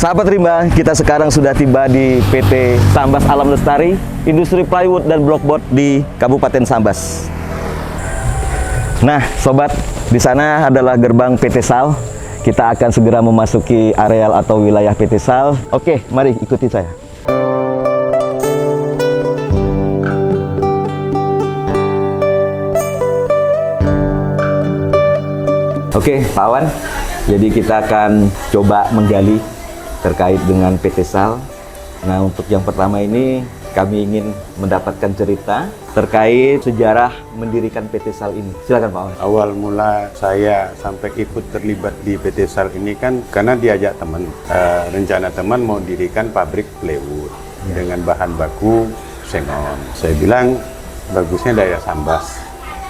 Sahabat Rimba, kita sekarang sudah tiba di PT Sambas Alam Lestari, industri plywood dan blockboard di Kabupaten Sambas. Nah, sobat, di sana adalah gerbang PT Sal. Kita akan segera memasuki areal atau wilayah PT Sal. Oke, mari ikuti saya. Oke, Pak Wan, jadi kita akan coba menggali terkait dengan PT Sal. Nah, untuk yang pertama ini kami ingin mendapatkan cerita terkait sejarah mendirikan PT Sal ini. Silakan Pak Wan. Awal mula saya sampai ikut terlibat di PT Sal ini kan karena diajak teman. Rencana teman mau dirikan pabrik plywood dengan bahan baku sengon. Saya bilang bagusnya daerah Sambas.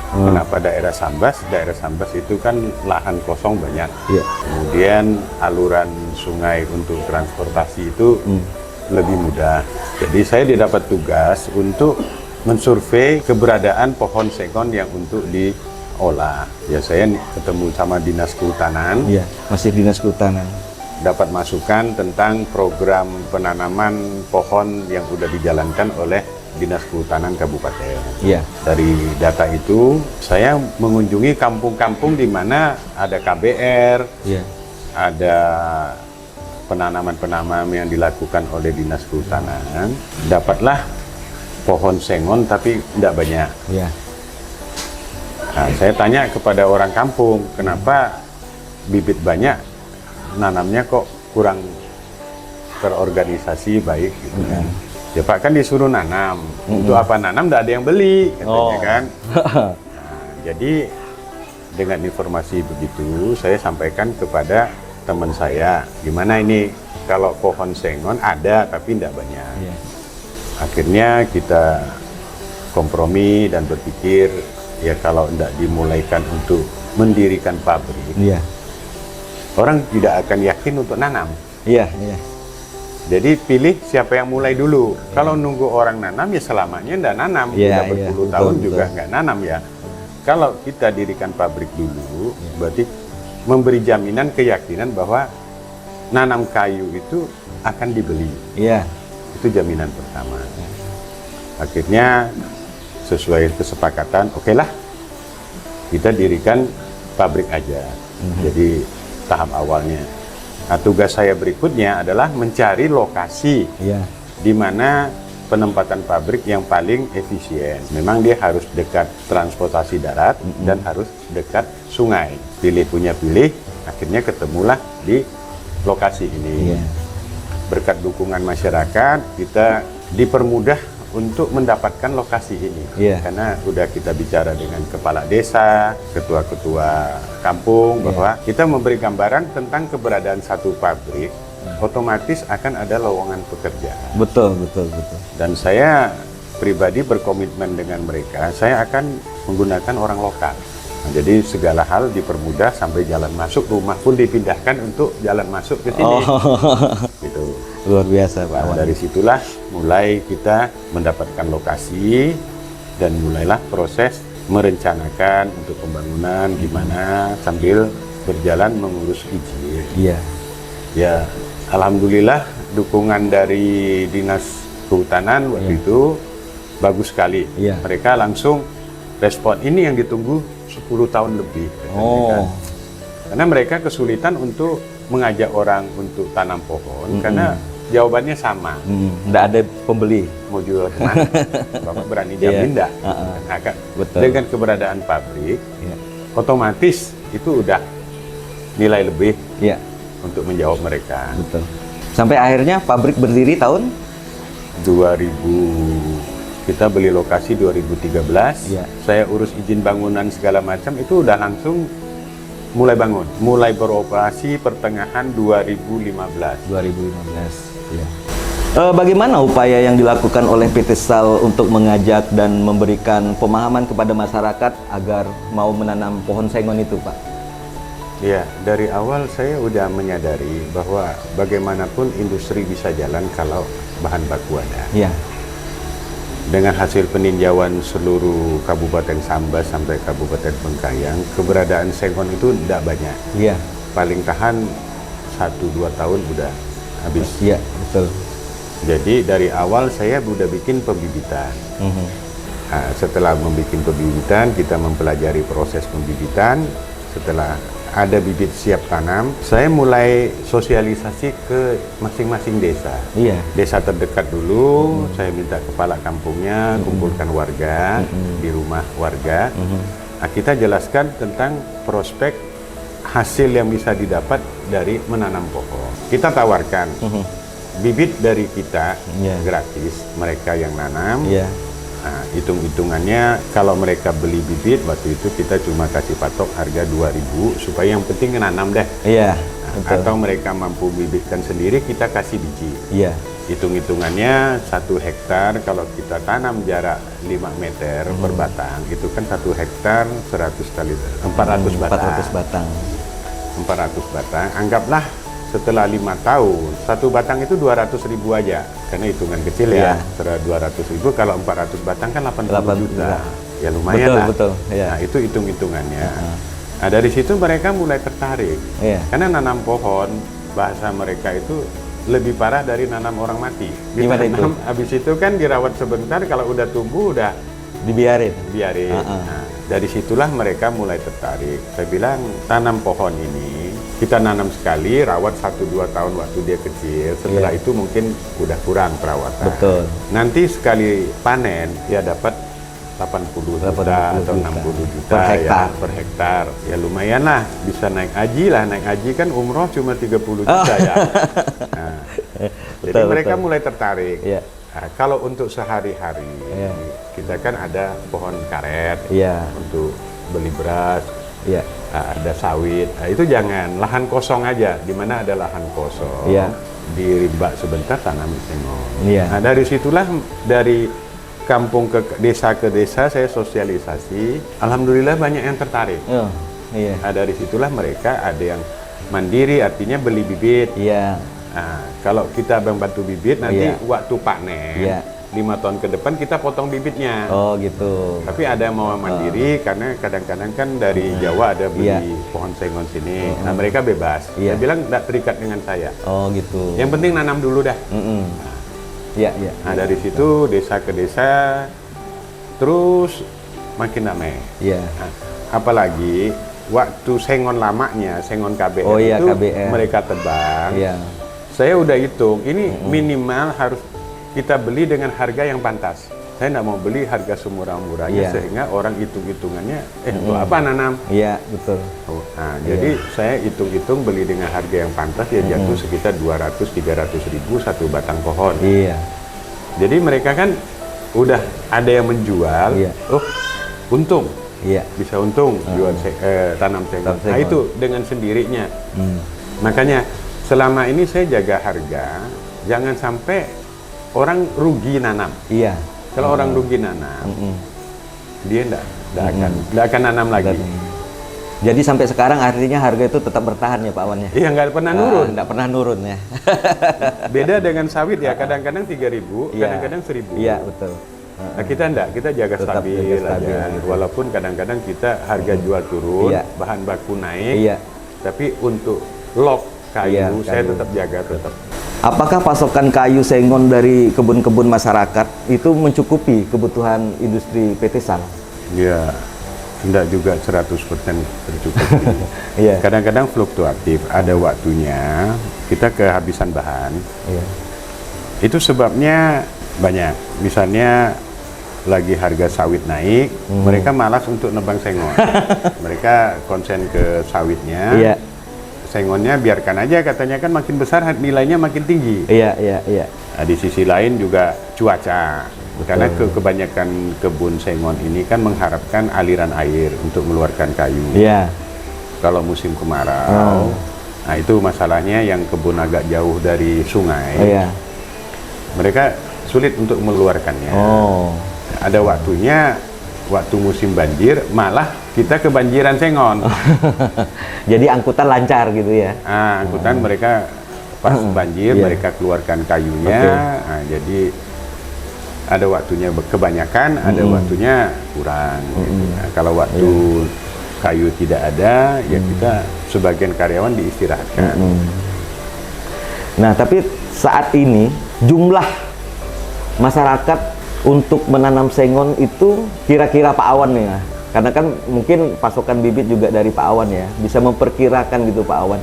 Kenapa daerah Sambas? Daerah Sambas itu kan lahan kosong banyak. Kemudian aluran sungai untuk transportasi itu lebih mudah. Jadi saya didapat tugas untuk mensurvei keberadaan pohon sengon yang untuk diolah. Ya saya ketemu sama Dinas Kehutanan. Iya, masih Dinas Kehutanan. Dapat masukan tentang program penanaman pohon yang sudah dijalankan oleh Dinas Kehutanan Kabupaten. Iya. Dari data itu, saya mengunjungi kampung-kampung di mana ada KBR, ada penanaman-penanaman yang dilakukan oleh Dinas Kehutanan. Dapatlah pohon sengon, tapi tidak banyak. Nah, saya tanya kepada orang kampung, kenapa bibit banyak, nanamnya kok kurang terorganisasi baik gitu kan. Ya Pak, kan disuruh nanam. Untuk apa nanam? Tidak ada yang beli, katanya kan. Nah, jadi dengan informasi begitu, saya sampaikan kepada teman saya, gimana ini kalau pohon sengon ada tapi tidak banyak. Akhirnya kita kompromi dan berpikir, ya kalau tidak dimulaikan untuk mendirikan pabrik, orang tidak akan yakin untuk nanam. Jadi pilih siapa yang mulai dulu. Kalau nunggu orang nanam ya selamanya nggak nanam. Udah berpuluh tahun juga nggak nanam ya. Kalau kita dirikan pabrik dulu, berarti memberi jaminan keyakinan bahwa nanam kayu itu akan dibeli. Itu jaminan pertama. Akhirnya sesuai kesepakatan, okelah kita dirikan pabrik aja. Jadi tahap awalnya. Nah, tugas saya berikutnya adalah mencari lokasi di mana penempatan pabrik yang paling efisien. Memang dia harus dekat transportasi darat dan harus dekat sungai. Pilih punya pilih, akhirnya ketemulah di lokasi ini. Berkat dukungan masyarakat, kita dipermudah untuk mendapatkan lokasi ini. Karena udah kita bicara dengan kepala desa, ketua-ketua kampung, bahwa kita memberi gambaran tentang keberadaan satu pabrik, otomatis akan ada lowongan pekerjaan. Betul. Dan saya pribadi berkomitmen dengan mereka, saya akan menggunakan orang lokal. Nah, jadi segala hal dipermudah sampai jalan masuk rumah pun dipindahkan untuk jalan masuk ke sini. Gitu. Luar biasa Pak. Nah, dari situlah mulai kita mendapatkan lokasi dan mulailah proses merencanakan untuk pembangunan gimana sambil berjalan mengurus izin. Ya, alhamdulillah dukungan dari Dinas Kehutanan waktu itu bagus sekali. Mereka langsung respon, ini yang ditunggu 10 tahun lebih. Karena mereka kesulitan untuk mengajak orang untuk tanam pohon karena jawabannya sama. Nggak ada pembeli. Mau jual kemana? Bapak berani jamin enggak? Dengan keberadaan pabrik, otomatis itu udah nilai lebih untuk menjawab mereka. Sampai akhirnya pabrik berdiri tahun 2000. Kita beli lokasi 2013. Saya urus izin bangunan segala macam, itu udah langsung mulai bangun. Mulai beroperasi pertengahan 2015. Bagaimana upaya yang dilakukan oleh PT Sal untuk mengajak dan memberikan pemahaman kepada masyarakat agar mau menanam pohon sengon itu, Pak? Ya, dari awal saya udah menyadari bahwa bagaimanapun industri bisa jalan kalau bahan baku ada. Dengan hasil peninjauan seluruh Kabupaten Sambas sampai Kabupaten Bengkayang, keberadaan sengon itu tidak banyak. Paling tahan 1-2 tahun udah habis. Iya, betul. Jadi dari awal saya udah bikin pembibitan. Nah, setelah membuat pembibitan, kita mempelajari proses pembibitan. Setelah ada bibit siap tanam, saya mulai sosialisasi ke masing-masing desa. Iya. Desa terdekat dulu, saya minta kepala kampungnya, kumpulkan warga di rumah warga. Nah, kita jelaskan tentang prospek hasil yang bisa didapat dari menanam pohon. Kita tawarkan bibit dari kita gratis, mereka yang nanam. Nah, hitung-hitungannya kalau mereka beli bibit waktu itu kita cuma kasih patok harga 2.000 supaya yang penting nanam deh. Iya. Nah, atau mereka mampu bibitkan sendiri, kita kasih biji. Iya. Hitung-hitungannya 1 hektar kalau kita tanam jarak 5 meter per batang, itu kan 1 hektar 100 kali 400 batang. 400 batang. 400 batang. Anggaplah setelah 5 tahun, 1 batang itu 200.000 aja. Karena hitungan kecil ya. Setelah 200.000 kalau 400 batang kan 80 juta. Ya lumayan lah. Betul. Ya. Nah, itu hitung-hitungannya. Nah, dari situ mereka mulai tertarik. Karena nanam pohon, bahasa mereka itu lebih parah dari nanam orang mati. Gimana itu? Habis itu kan dirawat sebentar, kalau udah tumbuh udah dibiarin. Nah, dari situlah mereka mulai tertarik. Saya bilang tanam pohon ini, kita nanam sekali, rawat 1-2 tahun waktu dia kecil. Setelah itu mungkin udah kurang perawatan. Betul. Nanti sekali panen ya dapat 80 juta atau 60 juta per hektar. Ya, per hektar. Ya lumayan lah, bisa naik haji lah. Naik haji kan umroh cuma 30 juta ya. Nah, jadi mereka mulai tertarik. Nah, kalau untuk sehari-hari, kita kan ada pohon karet untuk beli beras, ada sawit. Nah, itu jangan lahan kosong aja. Di mana ada lahan kosong, dirimba sebentar tanam sengon. Nah, dari situlah dari kampung ke desa saya sosialisasi. Alhamdulillah banyak yang tertarik. Nah, dari situlah mereka ada yang mandiri, artinya beli bibit. Nah, kalau kita membantu bibit, nanti waktu panen 5 tahun ke depan kita potong bibitnya. Oh gitu. Tapi ada yang mau mandiri karena kadang-kadang kan dari Jawa ada beli pohon sengon sini. Nah, mereka bebas. Saya bilang tidak terikat dengan saya. Oh gitu. Yang penting nanam dulu dah. Nah, dari situ desa ke desa terus makin ramai. Nah, apalagi waktu sengon lamanya, sengon KBR itu KBR. Mereka tebang. Saya udah hitung, ini minimal harus kita beli dengan harga yang pantas. Saya tidak mau beli harga semurah-murahnya sehingga orang hitung-hitungannya, untuk apa nanam? Betul. Nah, jadi saya hitung-hitung beli dengan harga yang pantas, ya jatuh sekitar 200-300 ribu 1 batang pohon. Jadi mereka kan udah ada yang menjual, untung. Bisa untung jual tanam sengon. Nah, itu dengan sendirinya. Makanya selama ini saya jaga harga, jangan sampai orang rugi nanam. Kalau orang rugi nanam, dia enggak akan nanam lagi. Jadi sampai sekarang artinya harga itu tetap bertahan ya Pak Wan ya? Iya, nggak pernah nurun. Nggak pernah nurun ya. Beda dengan sawit ya, kadang-kadang 3.000, kadang-kadang 1.000. Iya, betul. Nah, kita enggak, kita jaga stabil aja. Gitu. Walaupun kadang-kadang kita harga jual turun, bahan baku naik, tapi untuk log kayu saya tetap jaga tetap. Apakah pasokan kayu sengon dari kebun-kebun masyarakat itu mencukupi kebutuhan industri PT Sal? Ya, tidak juga 100% tercukupi. Kadang-kadang fluktuatif, ada waktunya kita kehabisan bahan. Itu sebabnya banyak. Misalnya lagi harga sawit naik, mereka malas untuk nebang sengon. Mereka konsen ke sawitnya. Sengonnya biarkan aja, katanya kan makin besar nilainya makin tinggi. Nah, di sisi lain juga cuaca. Karena kebanyakan kebun sengon ini kan mengharapkan aliran air untuk mengeluarkan kayu. Kalau musim kemarau, nah itu masalahnya yang kebun agak jauh dari sungai. Mereka sulit untuk mengeluarkannya. Ada waktunya, waktu musim banjir malah kita kebanjiran sengon. Jadi angkutan lancar gitu ya? Angkutan mereka pas banjir mereka keluarkan kayunya. Nah, jadi ada waktunya kebanyakan, ada waktunya kurang. Gitu. Nah, kalau waktu kayu tidak ada, ya kita sebagian karyawan diistirahatkan. Nah, tapi saat ini jumlah masyarakat untuk menanam sengon itu kira-kira Pak Awan nih ya. Karena kan mungkin pasokan bibit juga dari Pak Awan ya. Bisa memperkirakan gitu Pak Awan.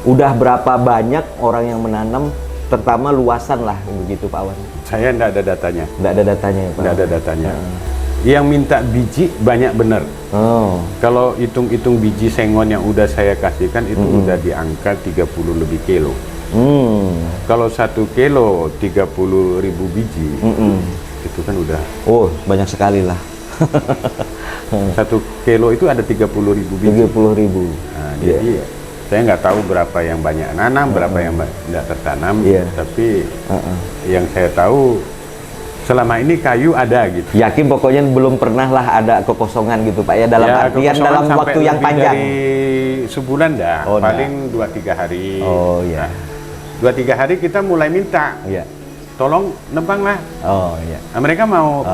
Udah berapa banyak orang yang menanam, terutama luasan lah begitu Pak Awan? Saya enggak ada datanya. Enggak ada datanya ya Pak? Enggak ada datanya. Yang minta biji banyak benar. Oh. Kalau hitung-hitung biji sengon yang udah saya kasihkan itu udah di angka 30 lebih kilo. Kalau 1 kilo 30.000 biji, itu kan udah. Oh, banyak sekali lah. 1 kilo itu ada 30.000 biji. 30.000. Nah, jadi saya nggak tahu berapa yang banyak nanam, berapa yang tidak tertanam. Tapi yang saya tahu selama ini kayu ada gitu. Yakin pokoknya belum pernah lah ada kekosongan gitu Pak ya, dalam artian dalam waktu yang panjang. Dari sebulan dah, paling 2-3 hari. Oh iya. 2-3 hari kita mulai minta. Iya. Tolong nebang lah. Oh iya. Nah, mereka mau.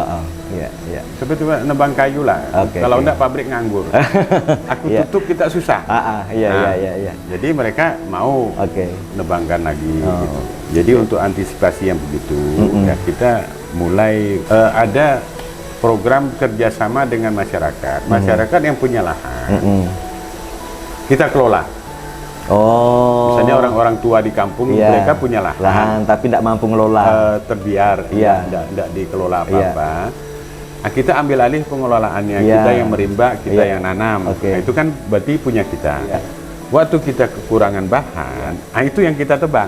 Iya, iya. Coba nebang kayu lah. Kalau enggak pabrik nganggur. Aku tutup kita susah. Iya. Jadi mereka mau nebangkan lagi. Gitu. Jadi untuk antisipasi yang begitu, ya kita mulai ada program kerjasama dengan masyarakat. Masyarakat yang punya lahan, kita kelola. Oh. Misalnya orang-orang tua di kampung, mereka punya lahan tapi tidak mampu ngelola. Terbiar, tidak dikelola apa-apa. Nah, kita ambil alih pengelolaannya, kita yang merimba, kita yang nanam. Nah, itu kan berarti punya kita. Waktu kita kekurangan bahan, itu yang kita tebang.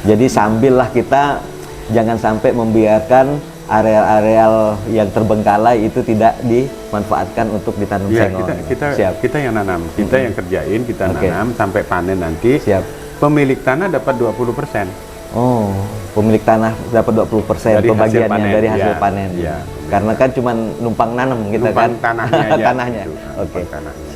Jadi sambillah kita jangan sampai membiarkan areal-areal yang terbengkalai itu tidak dimanfaatkan untuk ditanam sengon. Kita yang nanam, kita yang kerjain, kita nanam sampai panen nanti. Pemilik tanah dapat 20%. Oh, pemilik tanah dapat 20% pembagiannya dari hasil panen. Karena kan cuma numpang nanam kita kan tanahnya. Tanahnya.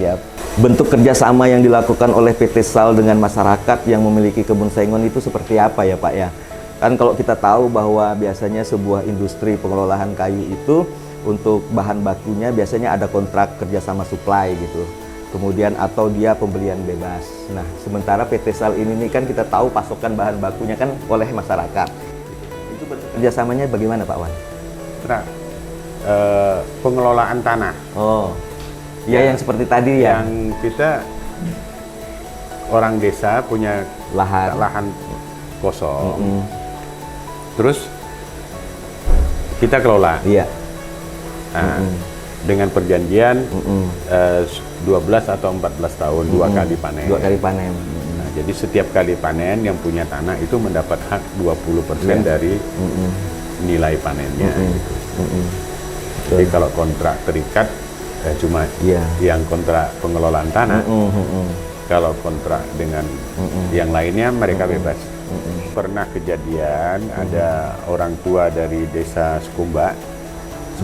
Siap. Bentuk kerjasama yang dilakukan oleh PT SAL dengan masyarakat yang memiliki kebun sengon itu seperti apa ya Pak ya? Kan kalau kita tahu bahwa biasanya sebuah industri pengelolaan kayu itu untuk bahan bakunya biasanya ada kontrak kerjasama supply gitu. Kemudian atau dia pembelian bebas. Nah, sementara PT SAL ini kan kita tahu pasokan bahan bakunya kan oleh masyarakat. Itu bentuk kerjasamanya bagaimana Pak Wan? Pengelolaan tanah. Oh, ya yang seperti tadi ya. Yang kita orang desa punya lahan kosong. Terus kita kelola. Iya. Nah, dengan perjanjian 12 atau 14 tahun 2 kali panen. 2 kali panen. Nah, jadi setiap kali panen yang punya tanah itu mendapat hak 20% dari nilai panennya. Gitu. Jadi kalau kontrak terikat cuma yang kontrak pengelolaan tanah. Kalau kontrak dengan yang lainnya mereka bebas. Pernah kejadian ada orang tua dari desa Sekumba.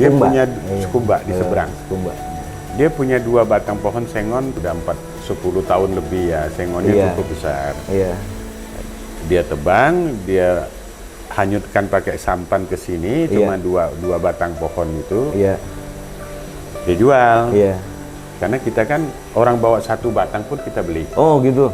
Dia punya Sekumba di seberang. Dia punya 2 batang pohon sengon sudah 10 tahun lebih ya. Sengonnya cukup besar. Dia tebang, dia hanyutkan pakai sampan ke sini, cuma dua batang pohon itu. Dia jual. Karena kita kan orang bawa 1 batang pun kita beli. Oh gitu.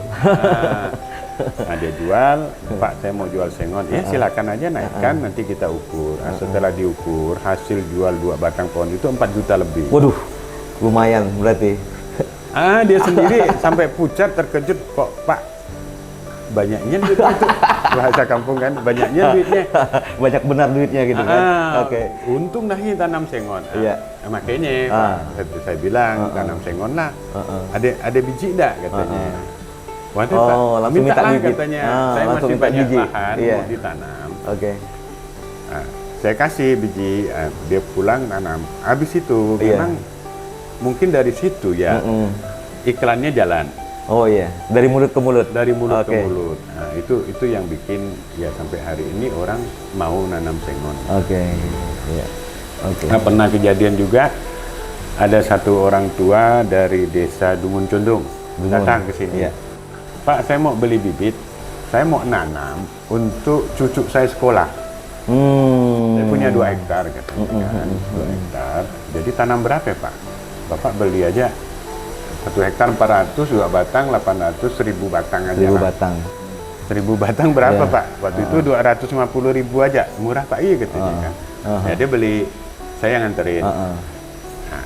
Nah dia jual, Pak saya mau jual sengon, ya silakan aja naikkan, nanti kita ukur. Nah, setelah diukur, hasil jual 2 batang pohon itu 4 juta lebih. Waduh, lumayan berarti. Dia sendiri sampai pucat terkejut, kok Pak banyaknya duit itu. Bahasa kampung kan, banyaknya duitnya. Banyak benar duitnya gitu kan. Untung dah ini tanam sengon. Makanya saya bilang tanam sengon lah. Ada biji enggak katanya. Waduh Pak, langsung minta bibit katanya. Saya masih banyak lahan mau ditanam. Nah, saya kasih biji, dia pulang tanam. Habis itu memang mungkin dari situ ya iklannya jalan. Oh iya, dari mulut ke mulut. Dari mulut ke mulut. Nah, itu yang bikin ya sampai hari ini orang mau nanam sengon. Nah, pernah kejadian juga ada 1 orang tua dari desa Dungun Condong datang ke sini. Pak, saya mau beli bibit, saya mau nanam untuk cucu saya sekolah. Saya punya 2 hektar katanya kan, 2 hektar. Jadi tanam berapa Pak? Bapak beli aja 1 hektar 400, 2 batang 800, 1000 batang aja. 1000 lah. batang. 1000 batang berapa Iya. Pak? Waktu itu 250.000 aja, murah Pak, iya katanya kan. Ya dia beli, saya nganterin. Nah,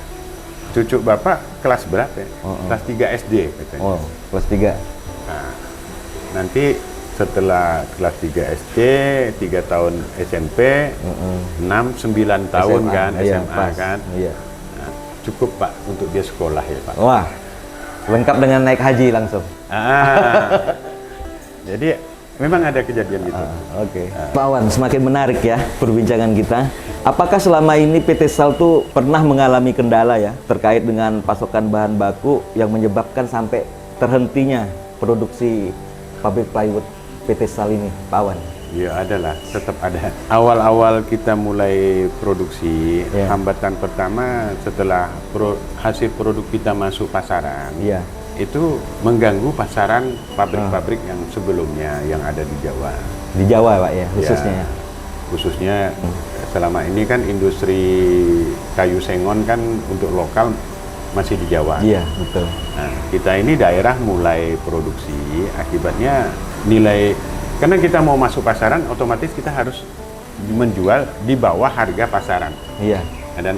cucu Bapak kelas berapa ya? Kelas 3 SD katanya. Oh, kelas 3. Nah, nanti setelah kelas 3 SD, 3 tahun SMP, 6, 9 tahun SMA, kan, iya, SMA pas. kan. Iya. Nah, cukup Pak untuk dia sekolah ya Pak. Wah, lengkap dengan naik haji langsung. Jadi memang ada kejadian gitu. Oke. Pak Awan, semakin menarik ya perbincangan kita. Apakah selama ini PT Sal tuh pernah mengalami kendala ya terkait dengan pasokan bahan baku yang menyebabkan sampai terhentinya produksi pabrik plywood PT Sal ini, Pak Awan? Ya adalah, tetap ada. Awal-awal kita mulai produksi, Iya. hambatan pertama setelah hasil produk kita masuk pasaran, Iya. itu mengganggu pasaran pabrik-pabrik yang sebelumnya yang ada di Jawa. Di Jawa, Pak ya, khususnya. Ya, khususnya selama ini kan industri kayu sengon kan untuk lokal masih di Jawa. Iya, betul. Nah, kita ini daerah mulai produksi, akibatnya nilai, karena kita mau masuk pasaran, otomatis kita harus menjual di bawah harga pasaran. Iya. Nah, dan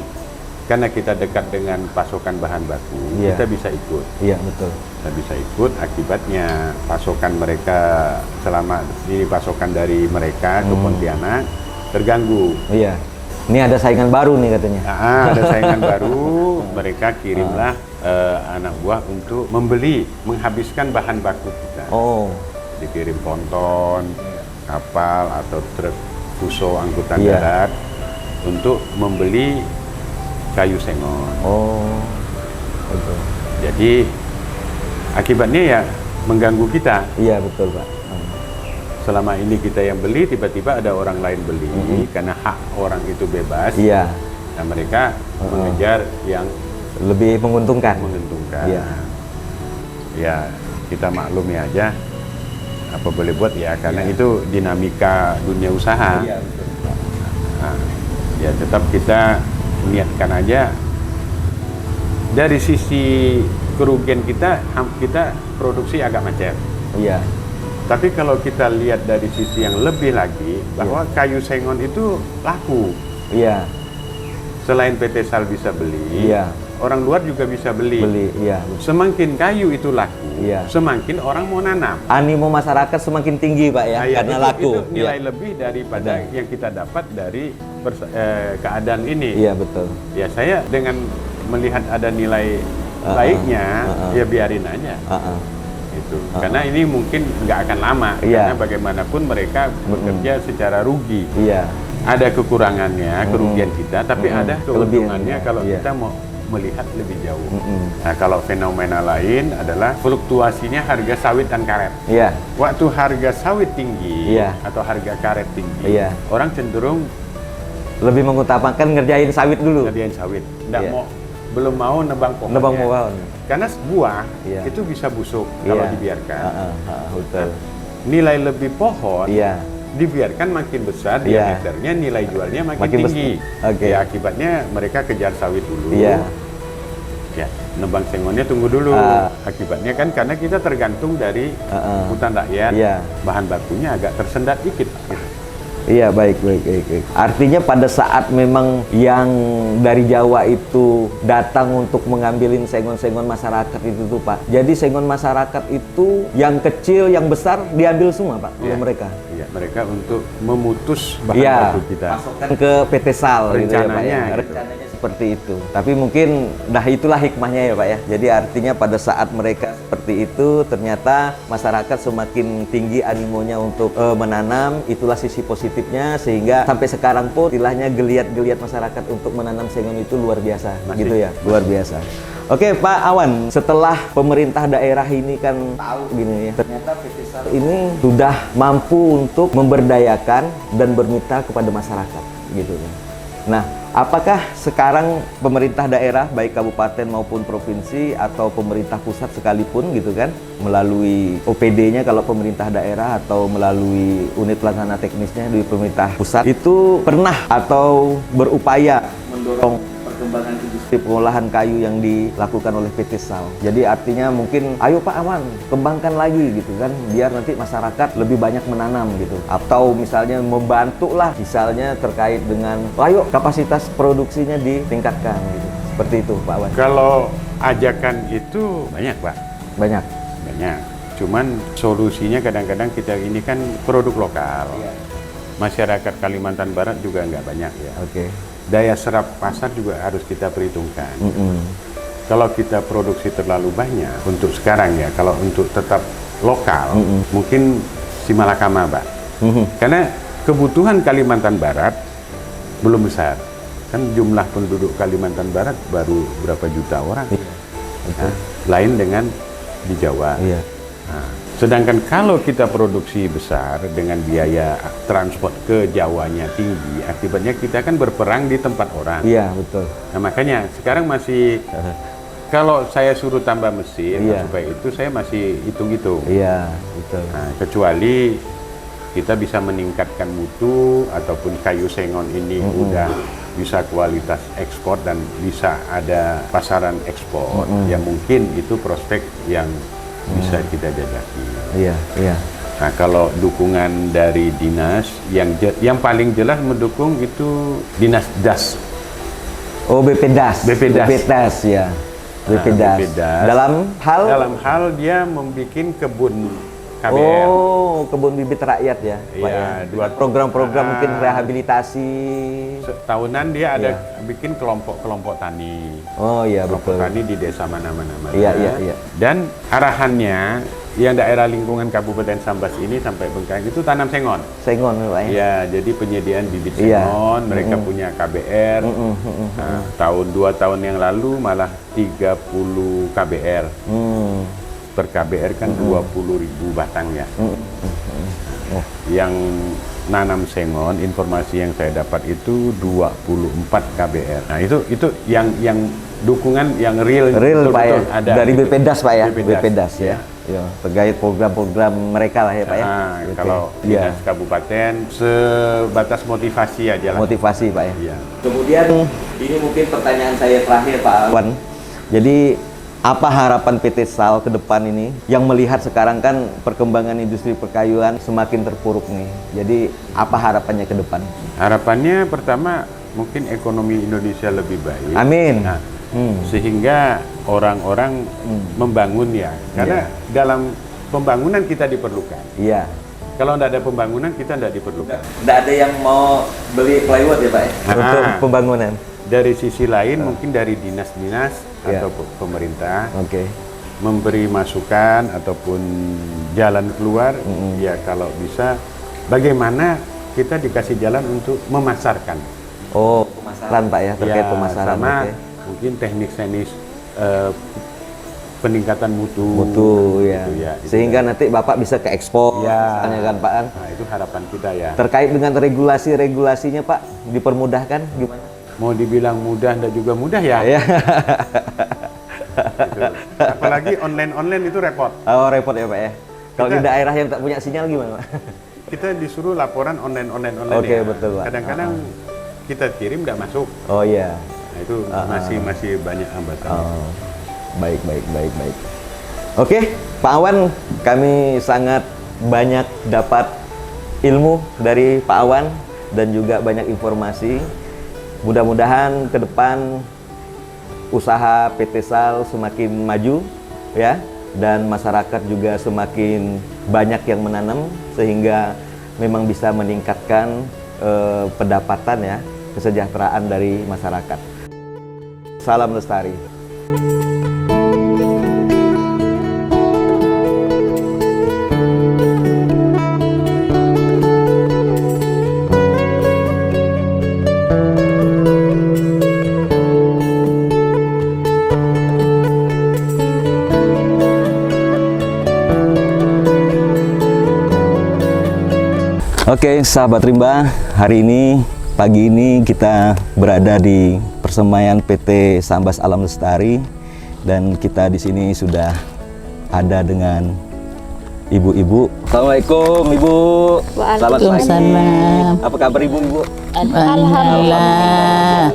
karena kita dekat dengan pasokan bahan baku, Iya. kita bisa ikut. Iya, betul. Kita bisa ikut, akibatnya pasokan mereka, selama ini pasokan dari mereka ke Pontianak terganggu. Iya. Ini ada saingan baru nih katanya. Ada saingan baru, mereka kirimlah anak buah untuk membeli, menghabiskan bahan baku kita. Oh. Dikirim ponton, kapal atau truk fuso angkutan Iya. darat untuk membeli kayu sengon. Oh. Betul. Jadi akibatnya ya mengganggu kita. Iya, betul, Pak. Selama ini kita yang beli, tiba-tiba ada orang lain beli karena hak orang itu bebas. Iya. Nah, mereka mengejar yang Lebih menguntungkan. menguntungkan. Iya. Ya, kita maklumi aja. Apa boleh buat ya, karena itu dinamika dunia usaha. Iya, betul. Nah, ya tetap kita niatkan aja. Dari sisi kerugian kita produksi agak macet. Iya. Tapi kalau kita lihat dari sisi yang lebih lagi, bahwa kayu sengon itu laku. Iya. Selain PT Sal bisa beli, Iya. orang luar juga bisa beli. Iya. Semakin kayu itu laku, Iya. semakin orang mau nanam. Animo masyarakat semakin tinggi, Pak ya, Nah, ya, karena itu, laku. Itu nilai Iya. lebih daripada yang kita dapat dari keadaan ini. Iya, betul. Ya saya dengan melihat ada nilai baiknya, ya biarin aja. Itu. Karena ini mungkin nggak akan lama, Iya. karena bagaimanapun mereka bekerja secara rugi. Iya. Ada kekurangannya, kerugian kita, tapi ada keuntungannya Kelebihannya, kalau iya. kita mau melihat lebih jauh. Nah, kalau fenomena lain adalah fluktuasinya harga sawit dan karet. Iya. Waktu harga sawit tinggi Iya. atau harga karet tinggi, Iya. orang cenderung Lebih mengutamakan ngerjain sawit dulu. ngerjain sawit, nggak Iya. belum mau nebang pohonnya. Nebang pohon. Karena buah Iya. itu bisa busuk kalau Iya. dibiarkan. Betul. Nilai lebih pohon Iya. dibiarkan makin besar Iya. diameternya, nilai jualnya makin Makin tinggi. Oke. Ya, akibatnya mereka kejar sawit dulu. Iya. Ya, nebang sengonnya tunggu dulu. Ah. Akibatnya kan karena kita tergantung dari hutan rakyat, Iya. bahan bakunya agak tersendat dikit. Gitu. Iya, baik. Artinya pada saat memang yang dari Jawa itu datang untuk mengambilin sengon-sengon masyarakat itu tuh, Pak. Jadi sengon masyarakat itu yang kecil, yang besar diambil semua, Pak, oleh Iya. mereka. Iya, mereka untuk memutus bahan Iya. baku kita. Pasokan ke PT Sal gitu ya, Pak. Rencananya Ya. gitu. Rencananya seperti itu. Tapi mungkin itulah hikmahnya ya, Pak ya. Jadi artinya pada saat mereka seperti itu, ternyata masyarakat semakin tinggi animonya untuk menanam. Itulah sisi positifnya, sehingga sampai sekarang pun istilahnya geliat-geliat masyarakat untuk menanam sengon itu luar biasa. Masih. Gitu ya, luar biasa. Oke, Pak Awan, setelah pemerintah daerah ini kan tahu gini ya, ternyata PT Sal ini sudah mampu untuk memberdayakan dan bermitra kepada masyarakat gitu ya. Nah, apakah sekarang pemerintah daerah baik kabupaten maupun provinsi atau pemerintah pusat sekalipun gitu kan, melalui OPD-nya kalau pemerintah daerah atau melalui unit pelaksana teknisnya di pemerintah pusat itu pernah atau berupaya mendorong perkembangan industri pengolahan kayu yang dilakukan oleh PT SAL. Jadi artinya mungkin, ayo Pak Awan, kembangkan lagi gitu kan, biar nanti masyarakat lebih banyak menanam gitu. Atau misalnya membantu lah, misalnya terkait dengan, ayo kapasitas produksinya ditingkatkan gitu. Seperti itu Pak Awan. Kalau ajakan itu banyak Pak. Banyak. Banyak. Cuman solusinya kadang-kadang kita ini kan produk lokal. Iya. Masyarakat Kalimantan Barat juga nggak banyak ya. Oke. Daya serap pasar juga harus kita perhitungkan. Kalau kita produksi terlalu banyak untuk sekarang ya, kalau untuk tetap lokal, mungkin si Malakama, Pak. Karena kebutuhan Kalimantan Barat belum besar. Kan jumlah penduduk Kalimantan Barat baru berapa juta orang. Nah, lain dengan di Jawa. Iya. Nah, sedangkan kalau kita produksi besar dengan biaya transport ke Jawanya tinggi, akibatnya kita kan berperang di tempat orang. Iya, betul. Nah makanya sekarang masih, kalau saya suruh tambah mesin, supaya itu saya masih hitung-hitung. Iya, betul. Nah, kecuali kita bisa meningkatkan mutu, ataupun kayu sengon ini udah bisa kualitas ekspor dan bisa ada pasaran ekspor, ya mungkin itu prospek yang bisa kita jajaki. Iya, iya. Nah, kalau dukungan dari dinas, yang paling jelas mendukung itu dinas DAS. Oh, BPDAS. BPDAS. BPDAS ya. BPDAS. BPDAS. Dalam hal dia membuat kebun KBR. Oh, kebun bibit rakyat ya, Pak Iya, ya. Program-program mungkin rehabilitasi. Tahunan dia ada bikin kelompok-kelompok tani. Oh iya, Kelompok betul. tani di desa mana-mana. Iya, iya, iya. Dan arahannya yang daerah lingkungan Kabupaten Sambas ini sampai Bengkayang itu tanam sengon. Sengon Pak ya. Iya, jadi penyediaan bibit Iya. sengon, mereka punya KBR. Nah, tahun 2 tahun yang lalu malah 30 KBR. Per KBR kan 20.000 batang ya. Yang nanam sengon, informasi yang saya dapat itu 24 KBR. Nah, itu yang dukungan yang real Pak ya. ada Dari gitu. BPDAS Pak ya. BPDAS, BPDAS ya. Ya, terkait program-program mereka lah ya Pak ya. Nah, kalau dinas kabupaten sebatas motivasi aja lah. Motivasi Pak ya. Iya. Kemudian ini mungkin pertanyaan saya terakhir Pak Awan. Jadi apa harapan PT SAL ke depan ini yang melihat sekarang kan perkembangan industri perkayuan semakin terpuruk nih. Jadi apa harapannya ke depan? Harapannya pertama mungkin ekonomi Indonesia lebih baik. Amin. Nah, sehingga orang-orang membangun ya. Karena dalam pembangunan kita diperlukan. Iya. Kalau tidak ada pembangunan kita tidak diperlukan. Tidak ada yang mau beli plywood ya Pak ya? Untuk pembangunan. Dari sisi lain mungkin dari dinas-dinas atau pemerintah memberi masukan ataupun jalan keluar, ya kalau bisa bagaimana kita dikasih jalan untuk memasarkan. Oh, pemasaran Pak ya, terkait pemasaran. Sama mungkin teknik-teknik peningkatan mutu ya. Gitu ya. Sehingga nanti Bapak bisa ke ekspor, misalnya kan Pak. Nah, itu harapan kita ya. Terkait dengan regulasi-regulasinya Pak, dipermudahkan gimana? Mau dibilang mudah, enggak juga mudah ya. Iya. Gitu. Apalagi online itu repot. Oh, repot ya Pak ya. Kalau di daerah yang tak punya sinyal gimana Pak? Kita disuruh laporan online. Oke, ya. betul Pak. Kadang-kadang kita kirim nggak masuk. Oh iya. Nah, itu masih banyak hambatan. Oh, baik. Oke, Pak Awan, kami sangat banyak dapat ilmu dari Pak Awan dan juga banyak informasi. Mudah-mudahan ke depan usaha PT SAL semakin maju ya, dan masyarakat juga semakin banyak yang menanam sehingga memang bisa meningkatkan pendapatan ya, kesejahteraan dari masyarakat. Salam lestari. Oke, sahabat Rimba, hari ini, pagi ini kita berada di persemaian PT Sambas Alam Lestari dan kita di sini sudah ada dengan ibu-ibu. Assalamualaikum Ibu. Selamat pagi. Apa kabar Ibu? Alhamdulillah.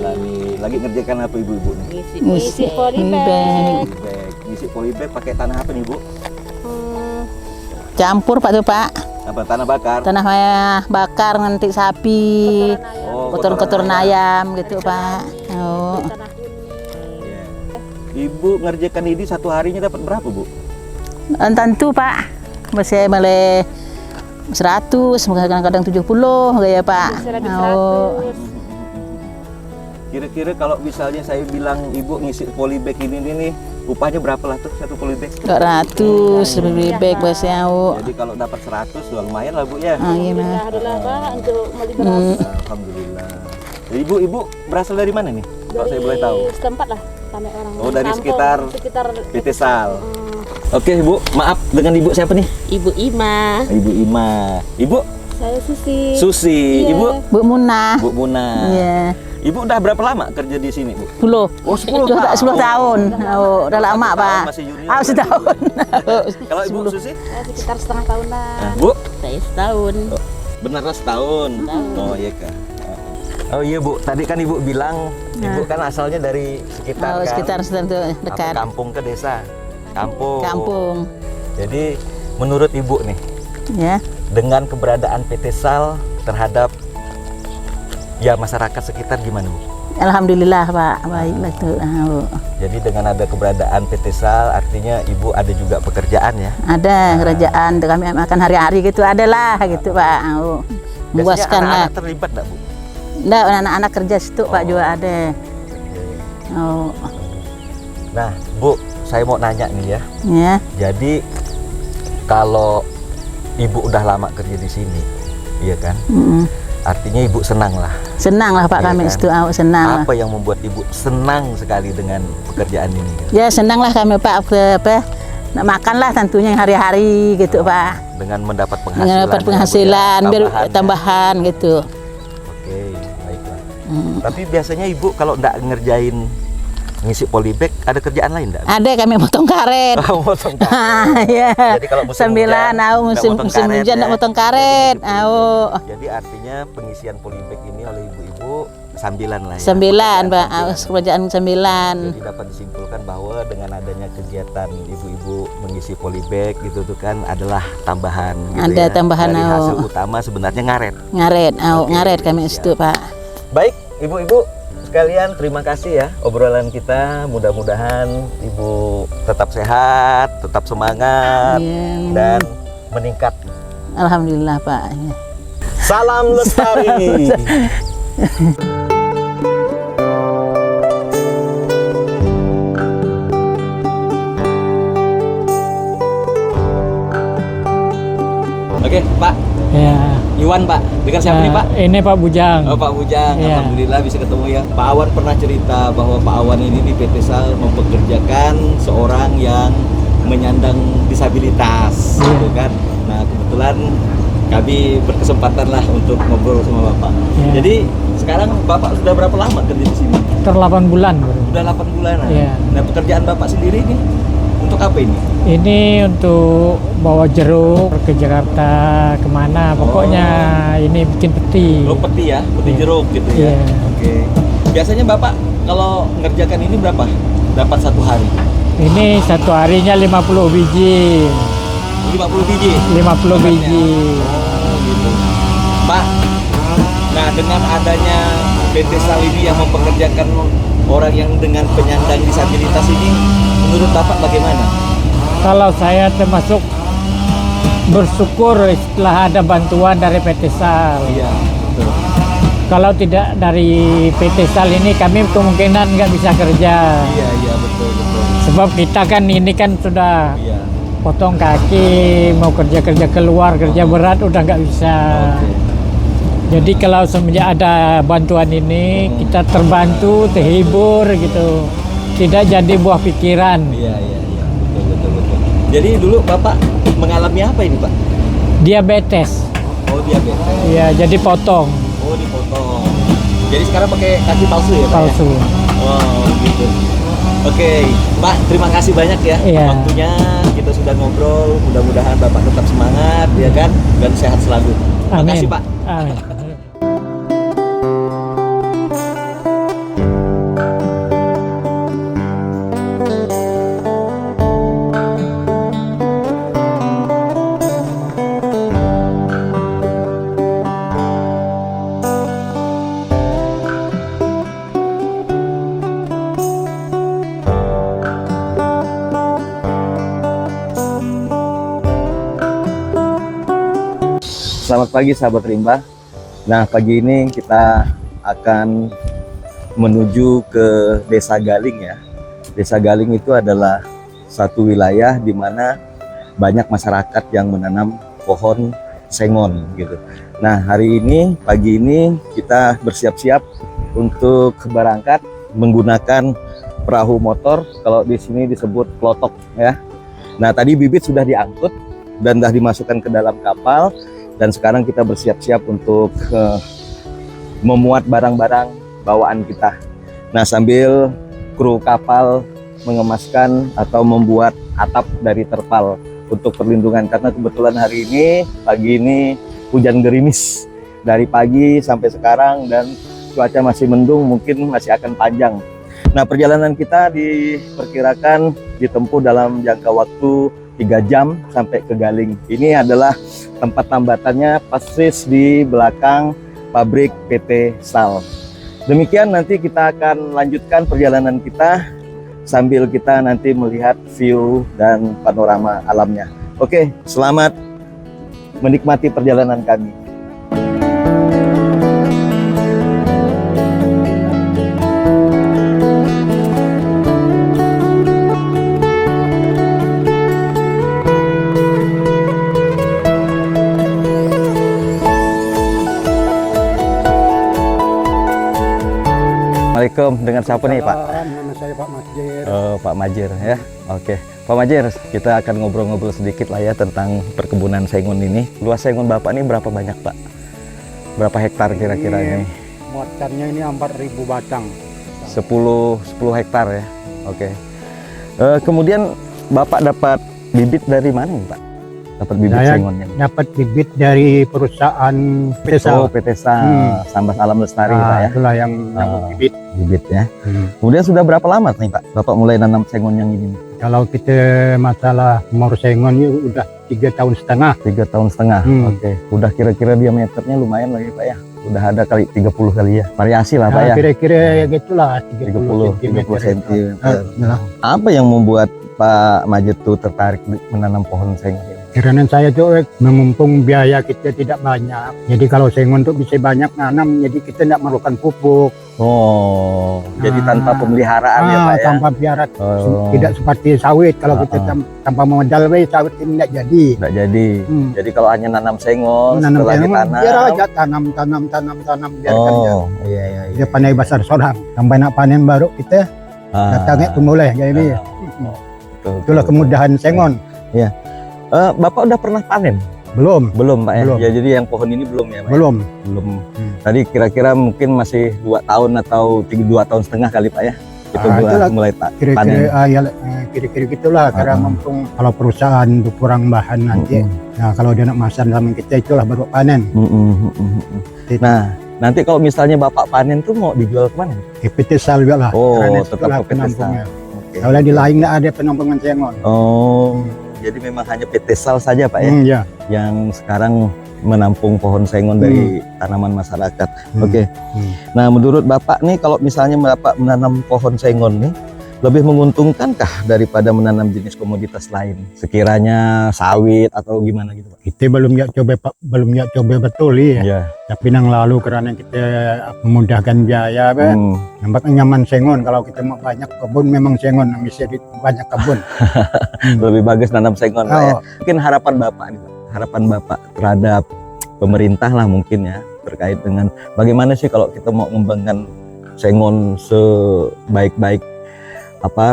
Lagi ngerjakan apa ibu-ibu nih? Ngisi polybag. Ngisi polybag pakai tanah apa nih, Bu? Campur Pak tuh Pak. Apa tanah bakar? Tanah bakar nanti sapi, kotoran ayam gitu Pak. Oh. Iya. Ibu ngerjakan ini satu harinya dapat berapa, Bu? Tentu Pak. Masih mulai 100, kadang-kadang 70 kayak Pak. Oh. Kira-kira kalau misalnya saya bilang ibu ngisi polybag ini nih, upahnya berapa lah tuh satu polybag? 200 lebih baik biasanya. Jadi kalau dapat 100 lumayan lah Bu ya. Gimana? Untuk beli beras. Alhamdulillah. Jadi ibu berasal dari mana nih? Kalau saya boleh tahu. Setempat lah, kami orang. Oh, dari kampung, sekitar PT Sal. Oke Bu, maaf dengan ibu siapa nih? Ibu Ima. Ibu Ima. Ibu? Saya Susi. Susi. Iya. Ibu? Bu Munah. Bu Munah. Iya. Ibu udah berapa lama kerja di sini, Bu? 10. Oh, 10 tahun. Oh, udah lama, Pak. Masih junior. Ah, setahun. Kalau Ibu Susi? Saya sekitar setengah tahunan. Nah, Bu? Saya setahun. Benar setahun. Oh iya Kak. Oh iya Bu, tadi kan Ibu bilang Ibu kan asalnya dari sekitar Sekitar tuh apa, dekat. kampung ke desa. Kampung. Jadi menurut Ibu nih, Ya. dengan keberadaan PT Sal terhadap ya masyarakat sekitar gimana Bu? Alhamdulillah Pak, baiklah itu. Jadi dengan ada keberadaan PT Sal artinya Ibu ada juga pekerjaan ya? Ada kerajaan kami makan hari-hari gitu, adalah gitu Pak. Memuaskan lah. Anak-anak terlibat enggak Bu? Enggak, anak-anak kerja situ Pak juga ada. Oh. Nah Bu, saya mau nanya nih ya. Ya. Jadi kalau Ibu udah lama kerja di sini, iya kan? Artinya Ibu senang lah. Senang lah Pak Iya kami kan? situ, senang. Apa yang membuat Ibu senang sekali dengan pekerjaan ini? Ya senang lah kami Pak, nak makan lah tentunya yang hari-hari gitu Pak. Dengan mendapat penghasilan. Dengan dapat penghasilan, biar tambahan gitu. Oke, baiklah. Tapi biasanya Ibu kalau nggak ngerjain ngisi polybag, ada kerjaan lain nggak? Ada kami potong karet. Oh, potong karet. Ya. Jadi kalau musim Sambilan, hujan, musim nggak potong karet hujan ya? nak potong karet. Jadi artinya pengisian polybag ini oleh ibu-ibu sambilan lah ya. Sembilan Pak, Sambilan. kerjaan sembilan. Jadi dapat disimpulkan bahwa dengan adanya kegiatan ibu-ibu mengisi polybag gitu tuh kan adalah tambahan gitu Ada ya. tambahan, Dari hasil utama sebenarnya ngaret. Ngaret, Oke, ngaret kami siap. situ Pak. Baik, ibu-ibu sekalian, terima kasih ya obrolan kita. Mudah-mudahan ibu tetap sehat, tetap semangat, Iya. dan meningkat. Alhamdulillah Pak. Ya. Salam lestari. Oke, Pak. Ya. Iwan, Pak. Dengan siapa nih, Pak? Ini Pak Bujang. Oh, Pak Bujang. Iya. Alhamdulillah bisa ketemu ya. Pak Awan pernah cerita bahwa Pak Awan ini di PT Sal mempekerjakan seorang yang menyandang disabilitas, Iya. gitu kan. Nah, kebetulan kami berkesempatan lah untuk ngobrol sama Bapak. Iya. Jadi, sekarang Bapak sudah berapa lama kerja di sini? 8 bulan baru. Sudah 8 bulanan. Iya. Nah, pekerjaan Bapak sendiri ini untuk apa ini? Ini untuk bawa jeruk ke Jakarta, kemana. Pokoknya ini bikin peti. Oh, peti ya, peti Iya. jeruk gitu ya. Iya. Oke. Biasanya Bapak kalau ngerjakan ini berapa? Dapat satu hari? Ini satu harinya 50 biji. 50 biji? 50 Dapatnya. biji. Oh, gitu. Pak, nah dengan adanya PT Sal ini yang mempekerjakan orang yang dengan penyandang disabilitas ini, menurut Bapak bagaimana? Kalau saya termasuk bersyukur setelah ada bantuan dari PT Sal. Iya, betul. Kalau tidak dari PT Sal ini kami kemungkinan nggak bisa kerja. Iya, iya, betul, betul. Sebab kita kan ini kan sudah Iya. potong kaki, mau kerja keluar, kerja berat udah nggak bisa. Oke. Jadi kalau semenjak ada bantuan ini kita terbantu, terhibur gitu. Tidak jadi buah pikiran. Iya, iya, iya. Betul, betul, betul. Jadi dulu Bapak mengalami apa ini, Pak? Diabetes. Oh, diabetes. Ya, jadi potong Oh, dipotong. Jadi sekarang pakai kaki palsu ya, Pak? ya? palsu. Oh, gitu. Oke, Pak, terima kasih banyak ya Iya. waktunya. Kita sudah ngobrol. Mudah-mudahan Bapak tetap semangat, ya kan, dan sehat selalu. Terima Amin. kasih, Pak. Amin. Selamat pagi sahabat rimba. Nah, pagi ini kita akan menuju ke Desa Galing ya. Desa Galing itu adalah satu wilayah di mana banyak masyarakat yang menanam pohon sengon gitu. Nah, hari ini, pagi ini kita bersiap-siap untuk berangkat menggunakan perahu motor. Kalau di sini disebut klotok ya. Nah, tadi bibit sudah diangkut dan sudah dimasukkan ke dalam kapal. Dan sekarang kita bersiap-siap untuk memuat barang-barang bawaan kita. Nah, sambil kru kapal mengemaskan atau membuat atap dari terpal untuk perlindungan. Karena kebetulan hari ini, pagi ini hujan gerimis dari pagi sampai sekarang dan cuaca masih mendung, mungkin masih akan panjang. Nah, perjalanan kita diperkirakan ditempuh dalam jangka waktu 3 jam sampai ke Galing. Ini adalah tempat tambatannya persis di belakang pabrik PT Sal. Demikian, nanti kita akan lanjutkan perjalanan kita sambil kita nanti melihat view dan panorama alamnya. Oke, selamat menikmati perjalanan kami. Assalamualaikum, dengan siapa nih Pak? Nama saya Pak Majir. Oh, Pak Majir ya. Oke, Pak Majir, kita akan ngobrol-ngobrol sedikit lah ya tentang perkebunan sengon ini. Luas sengon Bapak ini berapa banyak Pak? Berapa hektar kira-kira ini? Muatannya ini 4.000 batang. 10 hektar ya. Oke. Kemudian Bapak dapat bibit dari mana nih Pak? Dapat bibit Saya sengonnya? dapat bibit dari perusahaan PT Sal. Oh, PT Sal, Sambas Alam Lestari Pak ya. Itulah yang bibit. Bibit ya. Kemudian sudah berapa lama nih Pak Bapak mulai nanam sengon yang ini? Kalau kita masalah umur sengon ini udah 3,5 tahun. 3,5 tahun. Oke. Udah kira-kira diameternya lumayan lagi Pak ya. Udah ada kali 30 kali ya. Variasi lah Pak ya. Kira-kira ya gitulah 30 cm. Ya. Apa yang membuat Pak Majid tuh tertarik menanam pohon sengon ini? Karena saya tuh memumpung biaya kita tidak banyak. Jadi kalau sengon tuh bisa banyak nanam, jadi kita tidak memerlukan pupuk. Oh, jadi tanpa pemeliharaan ya Pak ya? Tanpa pelihara, tidak seperti sawit. Kalau kita tanpa modal, sawit ini tidak jadi. Tidak jadi. Jadi kalau hanya nanam sengon, setelah ditanam. Biar aja tanam, biarkan dia. Iya. Dia pandai besar seorang. Sampai nak panen baru kita datangnya pemulih. Jadi itulah kemudahan sengon. Iya. Bapak udah pernah panen? Belum Pak ya? Belum. Ya, jadi yang pohon ini belum ya Pak? Belum. Tadi kira-kira mungkin masih 2 tahun atau 2,5 tahun kali Pak ya? Itu mulai panen. Kira-kira gitulah. Karena mumpung kalau perusahaan itu kurang bahan nanti. Nah, kalau dia nak masan sama kita itulah baru panen. Nah, nanti kalau misalnya Bapak panen tuh mau dijual kemana? Ke PT Sal juga lah. Oh, Karena tetap ke PT Sal. Kalau di lain nggak ada penampungan sengon. Oh, jadi memang hanya PT Sal saja Pak ya? Iya. Yang sekarang menampung pohon sengon dari tanaman masyarakat. Oke. Nah, menurut Bapak nih, kalau misalnya Bapak menanam pohon sengon nih, lebih menguntungkankah daripada menanam jenis komoditas lain? Sekiranya sawit atau gimana gitu Pak? Kita belum coba betul ya. Iya. Tapi yang lalu karena kita memudahkan biaya, nampak nyaman sengon. Kalau kita mau banyak kebun, memang sengon bisa banyak kebun. Lebih bagus nanam sengon Pak ya. Mungkin harapan Bapak nih Pak, harapan Bapak terhadap pemerintah lah mungkin ya, terkait dengan bagaimana sih kalau kita mau mengembangkan sengon sebaik-baik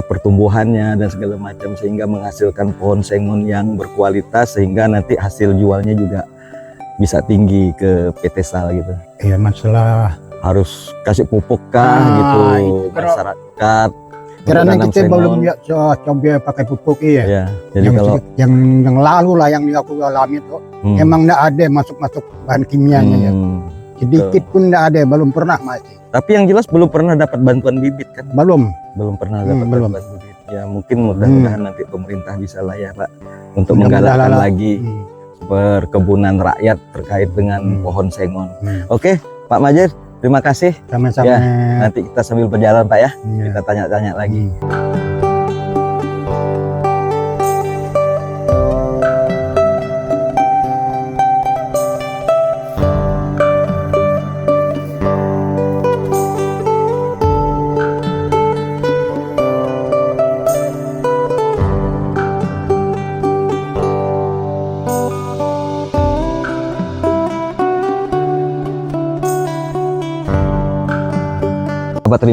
pertumbuhannya dan segala macam, sehingga menghasilkan pohon sengon yang berkualitas, sehingga nanti hasil jualnya juga bisa tinggi ke PT Sal gitu. Iya, masalah harus kasih pupuk kah gitu masyarakat. Karena kita belum coba pakai pupuk ya. Jadi kalau yang lalu lah yang aku alami itu emang enggak ada masuk bahan kimianya ya. Sedikit pun enggak ada, belum pernah masih. Tapi yang jelas belum pernah dapat bantuan bibit kan? Belum pernah dapat bantuan bibit. Ya mungkin mudah-mudahan nanti pemerintah bisa lah ya Pak untuk menggalakkan lagi perkebunan rakyat terkait dengan pohon sengon. Oke, Pak Majid, terima kasih. Sama-sama. Ya, nanti kita sambil berjalan Pak ya. Kita tanya-tanya lagi.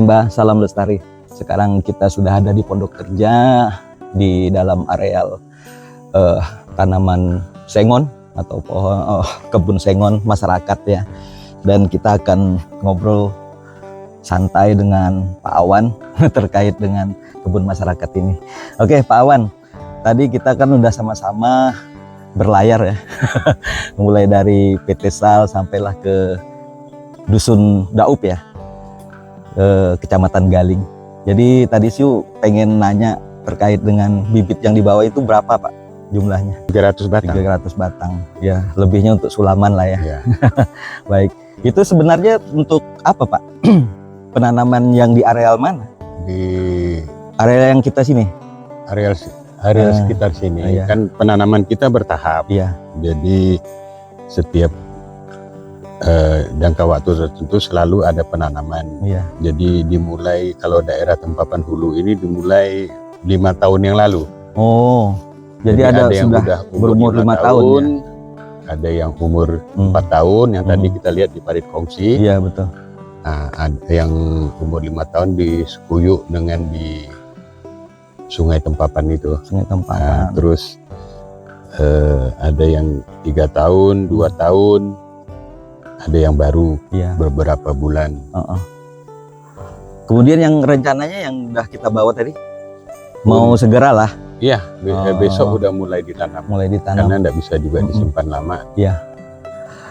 Rimba, salam lestari. Sekarang kita sudah ada di Pondok Kerja di dalam areal tanaman sengon atau pohon kebun sengon masyarakat ya. Dan kita akan ngobrol santai dengan Pak Awan terkait dengan kebun masyarakat ini. Oke, Pak Awan, tadi kita kan udah sama-sama berlayar ya. Mulai dari PT Sal sampailah ke Dusun Daup ya, Kecamatan Galing. Jadi tadi sih pengen nanya terkait dengan bibit yang dibawa itu berapa Pak jumlahnya? 300 batang. 300 batang. Ya, lebihnya untuk sulaman lah ya. Ya. Baik. Itu sebenarnya untuk apa Pak? Penanaman yang di areal mana? Di Area yang kita sini? areal sekitar sini iya. kan penanaman kita bertahap. Iya. Jadi setiap jangka waktu tertentu selalu ada penanaman. Iya. Jadi dimulai kalau daerah Tempapan Hulu ini dimulai 5 tahun yang lalu. Oh. Jadi ada yang sudah udah berumur 5 tahun ya? Ada yang umur 4 tahun yang tadi kita lihat di parit kongsi. Iya, betul. Nah, ada yang umur 5 tahun di Sekuyuk dengan di Sungai Tempapan itu. Sungai Nah, Tempapan. terus ada yang 3 tahun, 2 tahun, ada yang baru Iya. beberapa bulan. Kemudian yang rencananya yang udah kita bawa tadi mau segera lah Iya, besok udah mulai ditanam. mulai ditanam. Karena nggak bisa juga disimpan lama.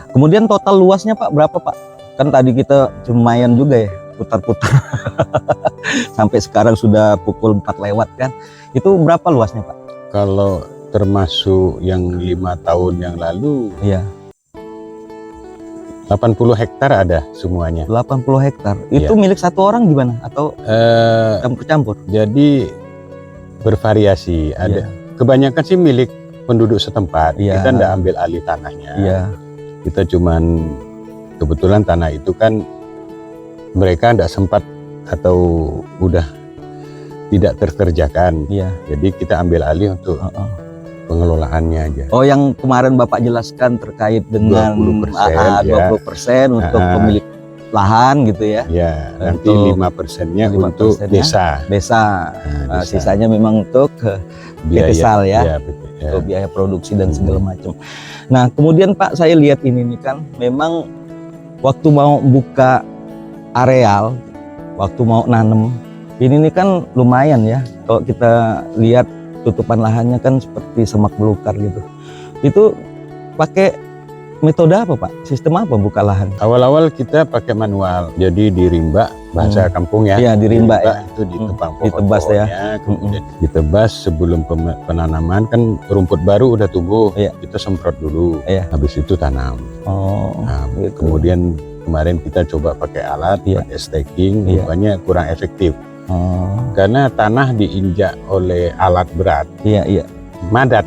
Kemudian total luasnya Pak berapa Pak? Kan tadi kita lumayan juga ya putar-putar. Sampai sekarang sudah pukul 4 lewat kan. Itu berapa luasnya Pak? Kalau termasuk yang 5 tahun yang lalu, Iya. 80 hektar ada semuanya. 80 hektar. Itu milik satu orang gimana? Atau campur-campur? Jadi bervariasi. Ada kebanyakan sih milik penduduk setempat. Iya. Kita nggak ambil alih tanahnya. Iya. Kita cuman kebetulan tanah itu kan mereka nggak sempat atau udah tidak terkerjakan. Iya. Jadi kita ambil alih untuk pengelolaannya aja. Oh, yang kemarin Bapak jelaskan terkait dengan 20%, 20% untuk pemilik lahan gitu ya. Ya, nanti Untuk 5%-nya 5% untuk desa. Desa. Nah, desa. Sisanya memang untuk PT Sal ya. Iya, Untuk biaya produksi dan segala macam. Nah, kemudian Pak, saya lihat ini nih kan memang waktu mau buka areal, waktu mau nanam, ini nih kan lumayan ya. Kalau kita lihat tutupan lahannya kan seperti semak belukar gitu. Itu pakai metode apa Pak? Sistem apa buka lahan? Awal-awal kita pakai manual. Jadi dirimba bahasa kampung ya. Iya, dirimba ya. Itu ditebang Ditebas ya. Kemudian ditebas sebelum penanaman kan rumput baru udah tumbuh. Iya. Kita semprot dulu. Iya. Habis itu tanam. Oh, Nah, gitu. kemudian kemarin kita coba pakai alat, Iya. pakai staking, Iya. rupanya kurang efektif. Oh, Karena tanah diinjak oleh alat berat, iya iya. madat.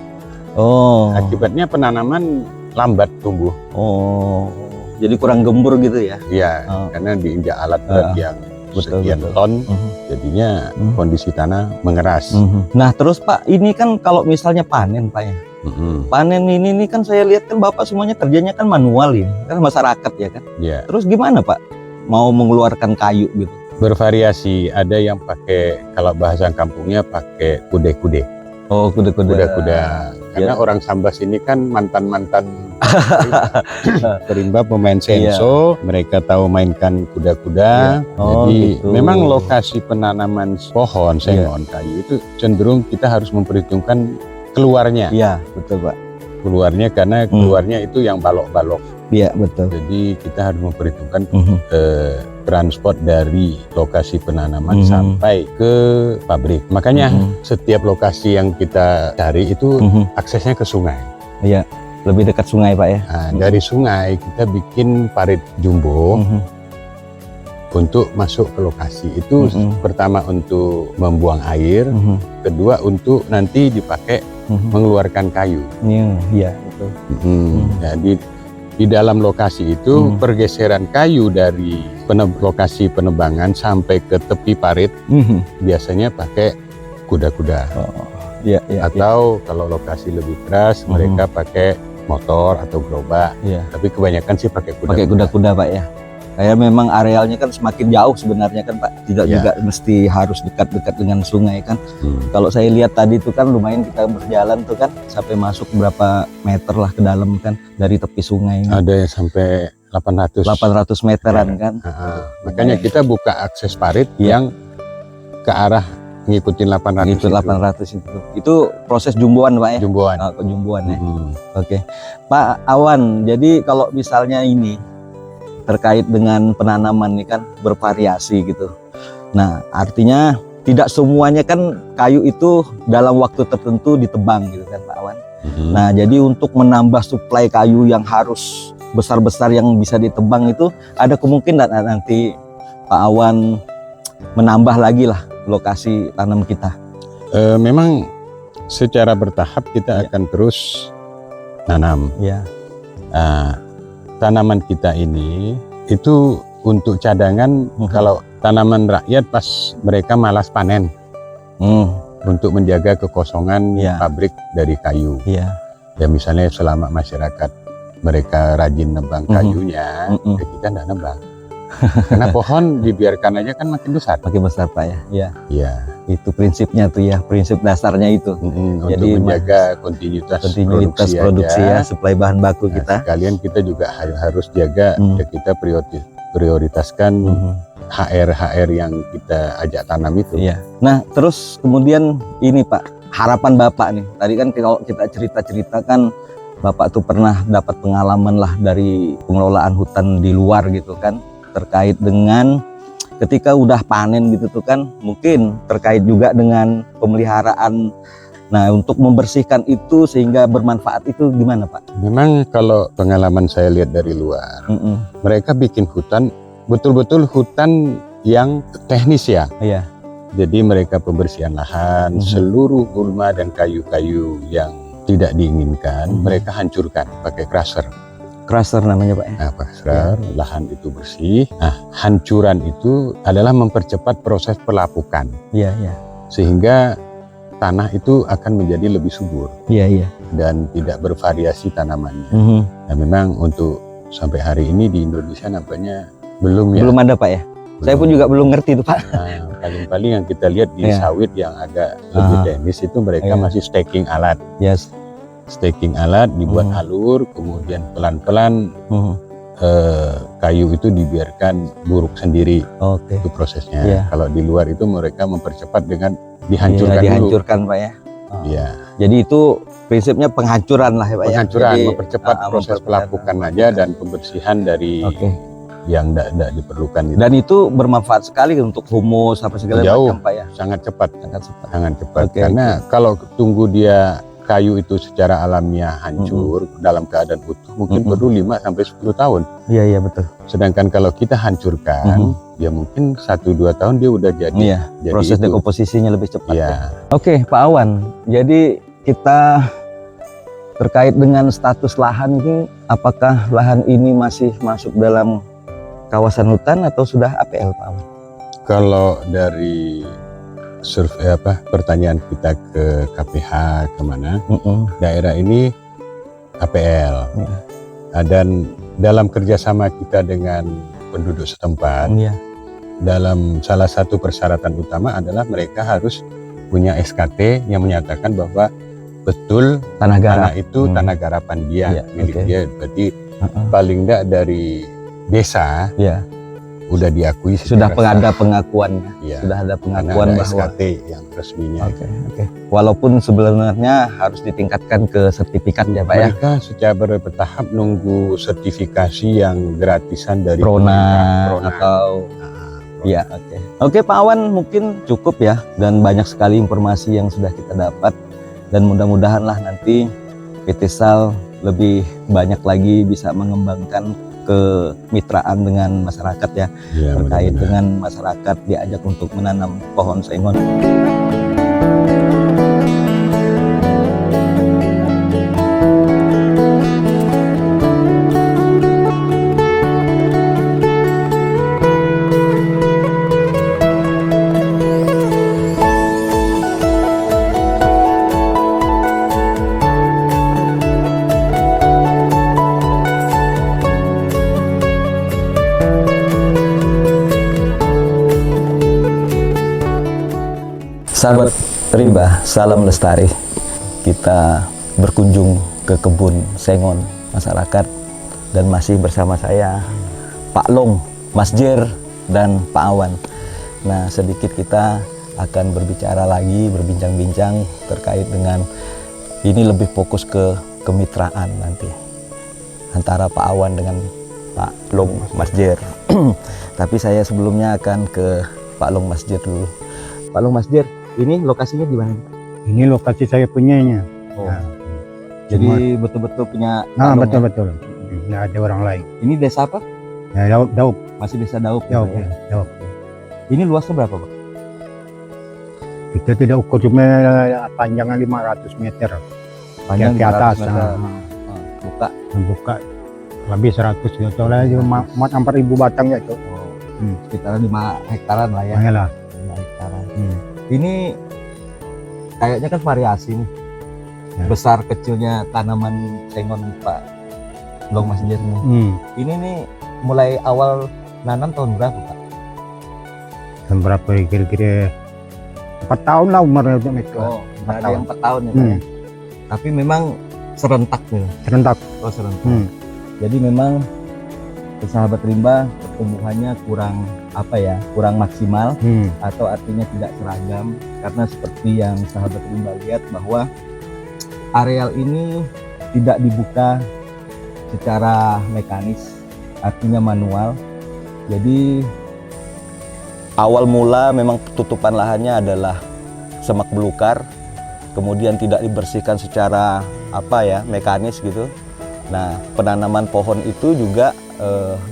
Oh, Akibatnya penanaman lambat tumbuh. oh. Jadi kurang gembur gitu ya? Iya, Oh. karena diinjak alat berat yang Betul, sekian betul. ton, Mhm. jadinya Mhm. kondisi tanah mengeras. Nah, terus Pak, ini kan kalau misalnya panen Pak ya. Mhm. Panen ini kan saya lihat kan Bapak semuanya kerjanya kan manual ini. Kan masyarakat ya kan. Ya, Terus gimana Pak? Mau mengeluarkan kayu gitu? bervariasi. Ada yang pakai, kalau bahasa kampungnya pakai kude-kude. Oh, kuda-kuda. Kuda-kuda. Karena orang Sambas ini kan mantan-mantan perimba pemain senso, mereka tahu mainkan kuda-kuda. Iya. Oh, Jadi gitu. memang lokasi penanaman pohon sengon kayu itu cenderung kita harus memperhitungkan keluarnya. Iya, betul Pak. Keluarnya karena keluarnya itu yang balok-balok. Iya, betul. Jadi kita harus memperhitungkan Mhm. transport dari lokasi penanaman sampai ke pabrik. Makanya setiap lokasi yang kita cari itu aksesnya ke sungai. Iya, lebih dekat sungai Pak ya. Nah, dari sungai kita bikin parit jumbo untuk masuk ke lokasi. Itu pertama untuk membuang air, kedua untuk nanti dipakai mengeluarkan kayu. Iya, betul. Jadi di dalam lokasi itu pergeseran kayu dari lokasi penebangan sampai ke tepi parit biasanya pakai kuda-kuda. Iya, iya. Atau kalau lokasi lebih keras mereka pakai motor atau gerobak. Iya. Tapi kebanyakan sih pakai kuda. Pakai kuda-kuda Pak ya. Kayak memang arealnya kan semakin jauh sebenarnya kan Pak, tidak Ya. juga mesti harus dekat-dekat dengan sungai kan. Kalau saya lihat tadi tuh kan lumayan kita berjalan tuh kan sampai masuk berapa meter lah ke dalam kan dari tepi sungai. Ada yang sampai 800. 800 meteran Ya. kan. Makanya kita buka akses parit Ya. yang ke arah ngikutin 800 Itu 800 itu. Itu proses jumboan Pak ya. jumboan. Jumboan ya. Mm-mm. Oke. Pak Awan, jadi kalau misalnya ini terkait dengan penanaman ini kan bervariasi gitu. Nah, artinya tidak semuanya kan kayu itu dalam waktu tertentu ditebang gitu kan Pak Awan. Mm-mm. Nah, jadi untuk menambah suplai kayu yang harus besar-besar yang bisa ditebang itu ada kemungkinan nanti Pak Awan menambah lagi lah lokasi tanam kita. Memang secara bertahap kita akan terus nanam. Ya. Tanaman kita ini itu untuk cadangan. Kalau tanaman rakyat pas mereka malas panen, untuk menjaga kekosongan Ya. pabrik dari kayu. Iya. Ya misalnya selama masyarakat mereka rajin nebang kayunya, ya kita nggak nebang. Karena pohon dibiarkan aja kan makin besar. Makin besar Pak ya. Iya. Iya. Itu prinsipnya tuh ya, prinsip dasarnya itu. Untuk Jadi, menjaga kontinuitas produksi aja. ya, suplai bahan baku Nah, kita. sekalian kita juga harus jaga ya kita prioritaskan HR yang kita ajak tanam itu. Iya. Nah, terus kemudian ini Pak, harapan Bapak nih. Tadi kan kalau kita cerita-cerita kan Bapak tuh pernah dapat pengalaman lah dari pengelolaan hutan di luar gitu kan, terkait dengan ketika udah panen gitu tuh kan, mungkin terkait juga dengan pemeliharaan. Nah, untuk membersihkan itu sehingga bermanfaat itu gimana Pak? Memang kalau pengalaman saya lihat dari luar, mereka bikin hutan betul-betul hutan yang teknis ya. Iya. Jadi mereka pembersihan lahan, seluruh gulma dan kayu-kayu yang tidak diinginkan mereka hancurkan pakai crusher. Crusher namanya Pak ya. Nah, crusher, lahan itu bersih. Nah, hancuran itu adalah mempercepat proses pelapukan Iya, iya. sehingga tanah itu akan menjadi lebih subur Iya, iya. dan tidak bervariasi tanamannya. Nah, memang untuk sampai hari ini di Indonesia nampaknya belum ya. Belum ada Pak ya. Saya pun juga belum ngerti itu Pak. Nah, paling-paling yang kita lihat di Iya. sawit yang agak lebih teknis itu mereka Iya. masih staking alat. Yes. Staking alat dibuat alur, kemudian pelan-pelan kayu itu dibiarkan buruk sendiri. Oke. Itu prosesnya. Iya. Kalau di luar itu mereka mempercepat dengan Iya, dihancurkan dulu. dihancurkan Pak ya. Iya. Jadi itu prinsipnya penghancuran lah ya Pak Penghancuran, ya. Jadi, mempercepat proses pelapukan aja dan pembersihan dari Oke. yang tidak diperlukan itu. Dan itu bermanfaat sekali untuk humus apa segala Jauh. macam Pak ya. Sangat cepat. Sangat cepat. Sangat cepat. Oke, Karena kalau tunggu dia kayu itu secara alamiah hancur dalam keadaan utuh mungkin perlu 5 sampai 10 tahun. Iya, iya betul. Sedangkan kalau kita hancurkan ya mungkin 1-2 tahun dia udah jadi. Iya, jadi proses itu. dekomposisinya lebih cepat. Iya. Ya. Oke, Pak Awan. Jadi kita terkait dengan status lahan ini, apakah lahan ini masih masuk dalam kawasan hutan atau sudah APL Pak Awan? Kalau dari survei pertanyaan kita ke KPH kemana, daerah ini APL. Dan dalam kerjasama kita dengan penduduk setempat, Iya. dalam salah satu persyaratan utama adalah mereka harus punya SKT yang menyatakan bahwa betul Tanah garap. tanah itu tanah garapan dia, Iya, milik oke. dia. Berarti paling enggak dari desa Iya. udah diakui Sudah secara ada sah. pengakuannya. Iya. Sudah ada Karena pengakuan ada bahwa SKT yang resminya. Oke, oke. Walaupun sebenarnya harus ditingkatkan ke sertifikat ya Pak ya. Mereka secara bertahap nunggu sertifikasi yang gratisan dari Prona pemerintah. atau ya, oke. Oke Pak Awan, mungkin cukup ya, dan banyak sekali informasi yang sudah kita dapat, dan mudah-mudahan lah nanti PT SAL lebih banyak lagi bisa mengembangkan kemitraan dengan masyarakat ya, Ya, terkait mudah-mudahan. dengan masyarakat diajak untuk menanam pohon sengon. Sahabat rimba, salam lestari. Kita berkunjung ke kebun sengon masyarakat dan masih bersama saya Pak Long, Mas Jer, dan Pak Awan. Nah, sedikit kita akan berbicara lagi, berbincang-bincang terkait dengan ini, lebih fokus ke kemitraan nanti antara Pak Awan dengan Pak Long, Mas Jer. Tapi saya sebelumnya akan ke Pak Long, Mas Jer dulu. Pak Long, Mas Jer, ini lokasinya di mana? Ini lokasi saya punyanya. Oh. Nah, Jadi betul-betul punya Pak nah, Long, ya? betul. Nggak ada orang lain. Ini desa apa? Ya, Daup. Masih desa Daup. Daup, ya? Daup. Ini luasnya berapa, Pak? Kita tidak ukur, cuma panjangnya 500 meter. Panjang ke atas. 500 meter. Nah, Buka. buka lebih 100 gitu lah, cuma 4.000 batang ya itu. Sekitar 5 hektaran lah ya. Banyak lah. 5 hektaran. Ini kayaknya kan variasi nih. Ya. Besar kecilnya tanaman sengon Pak Long, Mas Jer. Ini nih mulai awal nanam tahun berapa, Pak? Dan berapa kira-kira 4 tahun lah umurnya itu. Oh, 4 ada tahun. yang 4 tahun ya, Pak ya. Tapi memang serentak nih. Serentak. Oh, serentak. Jadi memang sahabat rimba pertumbuhannya kurang kurang maksimal, atau artinya tidak seragam, karena seperti yang sahabat rimba lihat bahwa areal ini tidak dibuka secara mekanis, artinya manual. Jadi awal mula memang tutupan lahannya adalah semak belukar, kemudian tidak dibersihkan secara mekanis gitu. Nah, penanaman pohon itu juga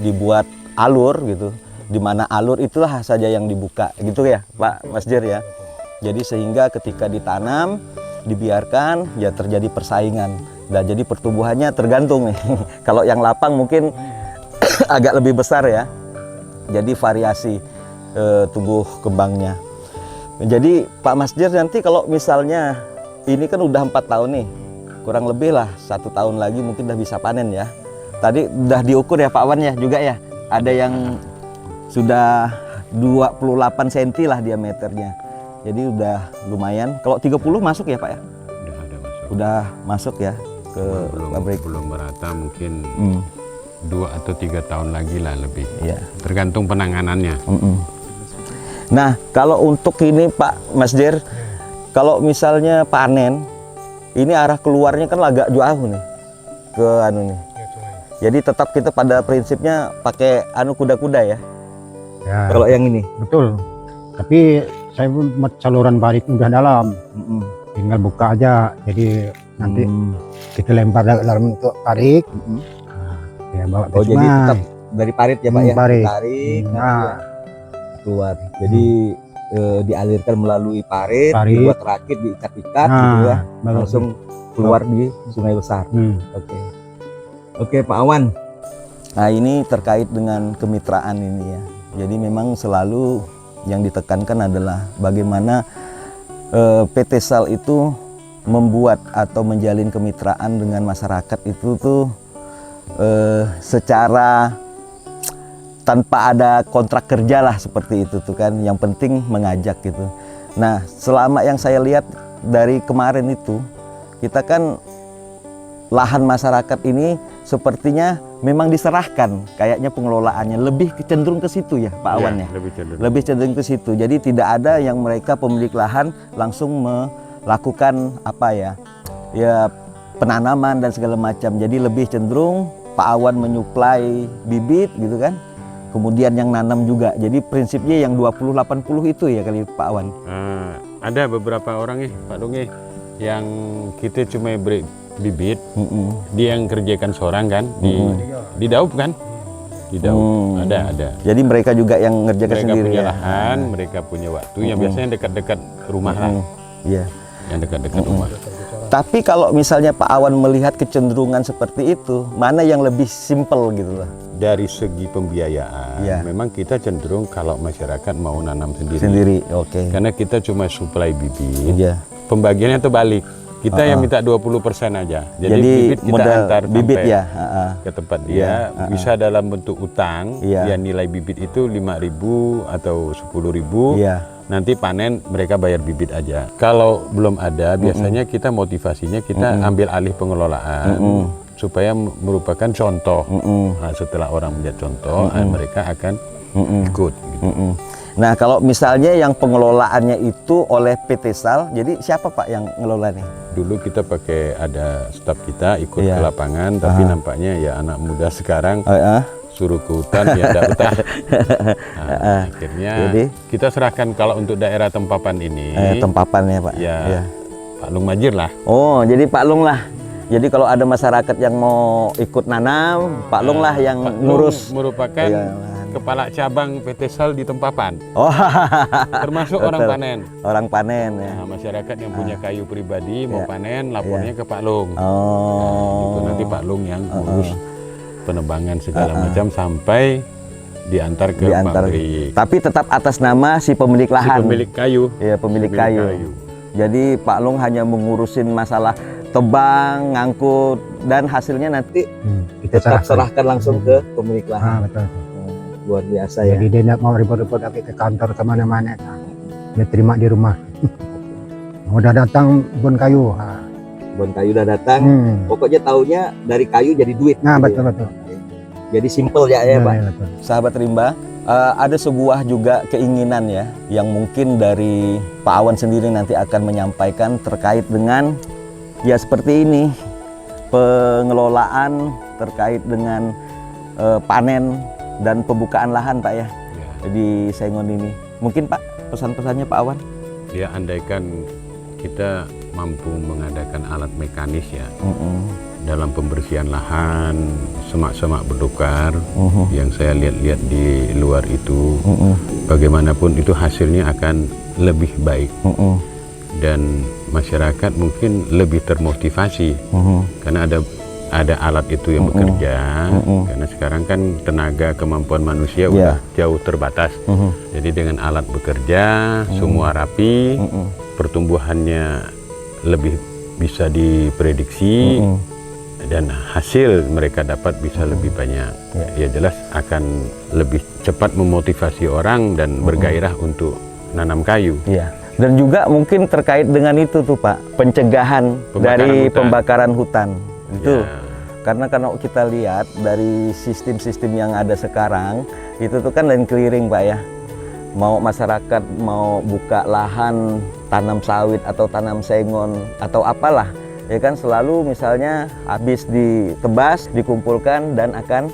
dibuat alur gitu, di mana alur itulah saja yang dibuka gitu ya, Pak Mas Jer ya. Jadi sehingga ketika ditanam, dibiarkan, ya terjadi persaingan. Nah, jadi pertumbuhannya tergantung nih. Kalau yang lapang mungkin agak lebih besar ya. Jadi variasi tumbuh kembangnya. Jadi Pak Mas Jer, nanti kalau misalnya ini kan udah 4 tahun nih, kurang lebih lah 1 tahun lagi mungkin udah bisa panen ya. Tadi udah diukur ya Pak Wan ya juga ya. Ada yang sudah 28 cm lah diameternya. Jadi udah lumayan. Kalau 30 masuk ya Pak ya? Udah ada masuk. Udah masuk ya ke pabrik. Belum merata, mungkin 2 atau 3 tahun lagi lah lebih. Iya. Tergantung penanganannya. Nah, kalau untuk ini Pak Mas Jer, kalau misalnya panen, ini arah keluarnya kan agak jauh nih ke nih. Jadi tetap kita pada prinsipnya pakai kuda-kuda ya. Ya, Kalau yang ini. betul. Tapi saya saluran parit udah dalam. Tinggal buka aja. Jadi nanti kita lempar dalam untuk tarik. Ya, bawa ke Jadi sungai. tetap dari parit ya Pak ya. Parit. Tarik Nah, keluar. Jadi dialirkan melalui parit, Parit. dibuat rakit, diikat-ikat gitu ya. baru- Langsung keluar di sungai besar. Oke. Oke Pak Awan. Nah, ini terkait dengan kemitraan ini ya. Jadi memang selalu yang ditekankan adalah bagaimana PT SAL itu membuat atau menjalin kemitraan dengan masyarakat itu tuh secara tanpa ada kontrak kerja lah, seperti itu tuh kan. Yang penting mengajak gitu. Nah, selama yang saya lihat dari kemarin itu, kita kan lahan masyarakat ini sepertinya memang diserahkan, kayaknya pengelolaannya lebih cenderung ke situ ya Pak Awan ya. Lebih cenderung ke situ. Jadi tidak ada yang mereka pemilik lahan langsung melakukan penanaman dan segala macam. Jadi lebih cenderung Pak Awan menyuplai bibit gitu kan. Kemudian yang nanam juga. Jadi prinsipnya yang 20-80 itu ya kali Pak Awan. Ada beberapa orang Pak Long yang kita cuma beri bibit, dia yang kerjakan seorang kan di Daup kan, di Daup ada. Jadi mereka juga yang ngerjakan Mereka sendiri punya ya. lahan, mereka punya waktu yang biasanya dekat-dekat rumah lah, Iya. yang dekat-dekat rumah. Tapi kalau misalnya Pak Awan melihat kecenderungan seperti itu, mana yang lebih simpel gitu loh? Dari segi pembiayaan, Iya. memang kita cenderung kalau masyarakat mau nanam sendiri. Sendiri, oke. Karena kita cuma suplai bibit, Iya. pembagiannya terbalik. Kita yang minta 20% aja. Jadi bibit kita modal antar bibit sampai ya. ke tempat dia, bisa dalam bentuk utang. Iya. Yang nilai bibit itu 5.000 atau 10.000. Iya. nanti panen mereka bayar bibit aja. Kalau belum ada, biasanya kita motivasinya kita ambil alih pengelolaan supaya merupakan contoh. Nah, setelah orang melihat contoh, mereka akan ikut. Gitu. Nah, kalau misalnya yang pengelolaannya itu oleh PT Sal, jadi siapa Pak yang ngelolanya? Dulu kita pakai ada staf kita ikut ke lapangan, tapi nampaknya ya anak muda sekarang suruh ke hutan ya tidak betah. Nah, akhirnya jadi, kita serahkan kalau untuk daerah Tempapan ini. Tempapan ya Pak? Ya, Pak Lung Majir lah. Oh, jadi Pak Lung lah. Jadi kalau ada masyarakat yang mau ikut nanam, Pak Lung lah yang Pak ngurus. Lung merupakan kepala cabang PT Sal di Tempapan. Oh, termasuk orang panen. Orang panen ya. Nah, masyarakat yang punya kayu pribadi mau panen, lapornya ke Pak Lung. Oh. Itu nanti Pak Lung yang urus penebangan segala macam sampai diantar ke pabrik. Tapi tetap atas nama si pemilik lahan. Si pemilik kayu. Iya, pemilik kayu. Jadi Pak Lung hanya mengurusin masalah tebang, ngangkut, dan hasilnya nanti kita serahkan langsung ke pemilik lahan. Betul. Luar biasa ya. Jadi dia nggak mau repot-repot lagi ke kantor kemana-mana. Dia terima di rumah. Udah datang bon kayu. Bon kayu udah datang. Pokoknya taunya dari kayu jadi duit. Nah, gitu betul. Jadi simple ya Pak. Ya, betul. Sahabat Rimba, ada sebuah juga keinginan ya, yang mungkin dari Pak Awan sendiri nanti akan menyampaikan terkait dengan ya seperti ini, pengelolaan terkait dengan panen dan pembukaan lahan Pak ya, di Sengon ini. Mungkin Pak, pesan-pesannya Pak Awan? Ya, andaikan kita mampu mengadakan alat mekanis ya, dalam pembersihan lahan, semak-semak berdukar, yang saya lihat-lihat di luar itu, bagaimanapun itu hasilnya akan lebih baik. Dan masyarakat mungkin lebih termotivasi karena ada alat itu yang bekerja, karena sekarang kan tenaga kemampuan manusia udah jauh terbatas. Jadi dengan alat bekerja, semua rapi, pertumbuhannya lebih bisa diprediksi, dan hasil mereka dapat bisa lebih banyak. Ya jelas akan lebih cepat memotivasi orang dan bergairah untuk nanam kayu. Dan juga mungkin terkait dengan itu tuh Pak, pencegahan dari pembakaran hutan. Itu karena kalau kita lihat dari sistem-sistem yang ada sekarang, itu tuh kan land clearing Pak ya. Mau masyarakat mau buka lahan, tanam sawit atau tanam sengon atau apalah, ya kan selalu misalnya habis ditebas, dikumpulkan dan akan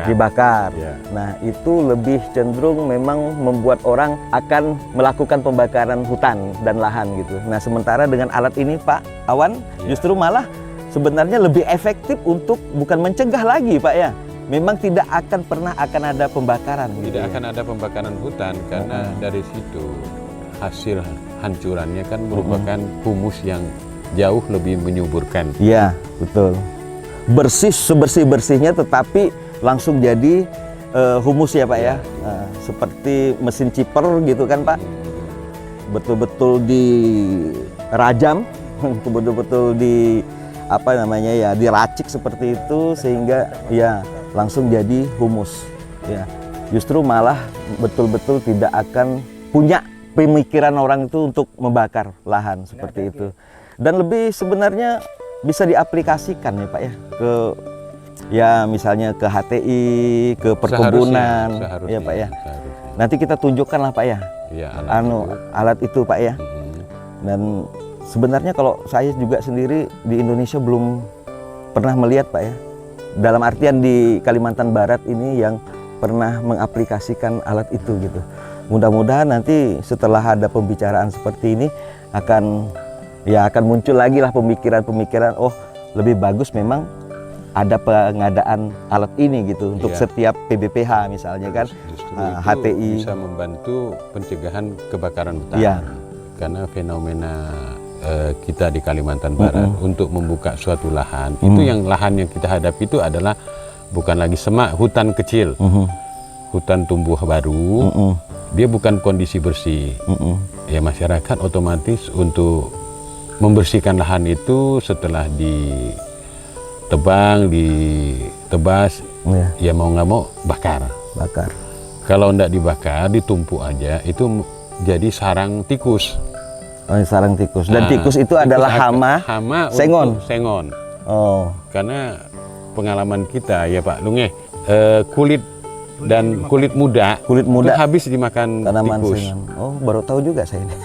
dibakar. Nah, itu lebih cenderung memang membuat orang akan melakukan pembakaran hutan dan lahan gitu. Nah, sementara dengan alat ini Pak Awan justru malah sebenarnya lebih efektif untuk bukan mencegah lagi Pak ya. Memang tidak akan ada pembakaran. Tidak akan ada pembakaran hutan karena dari situ hasil hancurannya kan merupakan humus yang jauh lebih menyuburkan. Iya, betul. Bersih sebersih-bersihnya tetapi langsung jadi humus ya Pak ya. Seperti mesin chipper gitu kan Pak. Betul-betul dirajam, betul-betul diracik seperti itu sehingga ya langsung jadi humus. Ya. Justru malah betul-betul tidak akan punya pemikiran orang itu untuk membakar lahan seperti itu. Dan lebih sebenarnya bisa diaplikasikan ya Pak ya ke misalnya ke HTI, ke perkebunan ya Pak ya. Nanti kita tunjukkan lah Pak ya. Alat itu Pak ya. Dan sebenarnya kalau saya juga sendiri di Indonesia belum pernah melihat Pak ya. Dalam artian di Kalimantan Barat ini yang pernah mengaplikasikan alat itu gitu. Mudah-mudahan nanti setelah ada pembicaraan seperti ini akan muncul lagi lah pemikiran-pemikiran, oh lebih bagus memang ada pengadaan alat ini gitu untuk setiap PBPH misalnya kan. Justru HTI bisa membantu pencegahan kebakaran hutan. Karena fenomena kita di Kalimantan Barat untuk membuka suatu lahan, itu yang lahan yang kita hadapi itu adalah bukan lagi semak, hutan kecil, hutan tumbuh baru, dia bukan kondisi bersih. Ya masyarakat otomatis untuk membersihkan lahan itu setelah ditebang, ditebas, ya mau nggak mau bakar. Kalau nggak dibakar, ditumpuk aja, itu jadi sarang tikus. Oh, sarang tikus. Dan Nah, tikus itu adalah hama. sengon. untuk sengon. Oh, Karena pengalaman kita ya Pak Lunge, kulit muda itu habis dimakan tanaman tikus. sengon. Oh, baru tahu juga saya ini.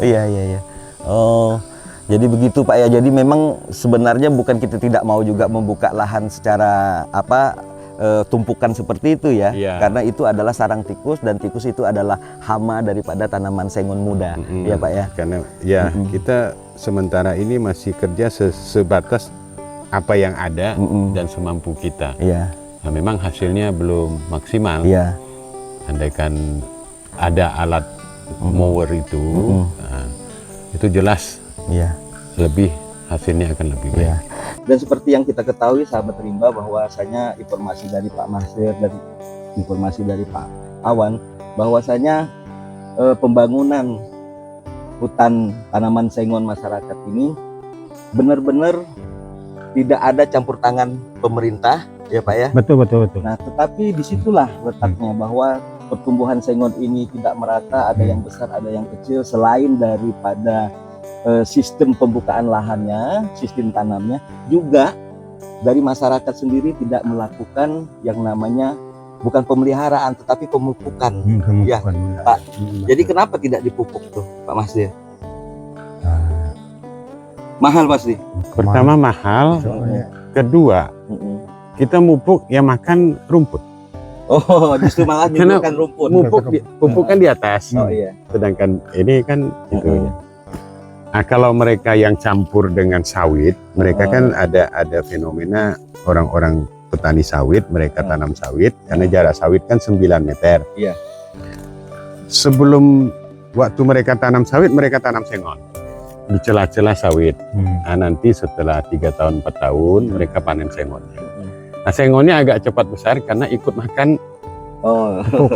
Iya, iya, iya. Oh, jadi begitu Pak ya. Jadi memang sebenarnya bukan kita tidak mau juga membuka lahan secara tumpukan seperti itu ya. Iya. Karena itu adalah sarang tikus dan tikus itu adalah hama daripada tanaman sengon muda. Ya Pak ya. Karena ya kita sementara ini masih kerja sebatas apa yang ada dan semampu kita. Iya. Nah, memang hasilnya belum maksimal. Iya. Andaikan ada alat mower itu, nah, itu jelas Iya. hasilnya akan lebih baik. Ya. Dan seperti yang kita ketahui sahabat rimba, bahwasanya informasi dari Pak Mahsir dan informasi dari Pak Awan, bahwasanya pembangunan hutan tanaman sengon masyarakat ini benar-benar tidak ada campur tangan pemerintah, ya Pak ya. Betul. Nah, tetapi disitulah letaknya bahwa pertumbuhan sengon ini tidak merata, ada yang besar, ada yang kecil, selain daripada sistem pembukaan lahannya, sistem tanamnya, juga dari masyarakat sendiri tidak melakukan yang namanya bukan pemeliharaan tetapi pemupukan. Ya, Pak. Jadi kenapa tidak dipupuk tuh, Pak Masdir? Mahal pasti. Pertama mahal, kedua kita mupuk yang makan rumput. Oh, justru malah menyuburkan rumput. Pupuk kan di atas. Oh iya. Sedangkan ini kan itu. Nah, kalau mereka yang campur dengan sawit, mereka kan ada fenomena orang-orang petani sawit, mereka tanam sawit karena jarak sawit kan 9 meter. Iya. Sebelum waktu mereka tanam sawit, mereka tanam sengon di celah-celah sawit. Nah, nanti setelah 3 tahun 4 tahun mereka panen sengonnya. Nah, sengonnya agak cepat besar karena ikut makan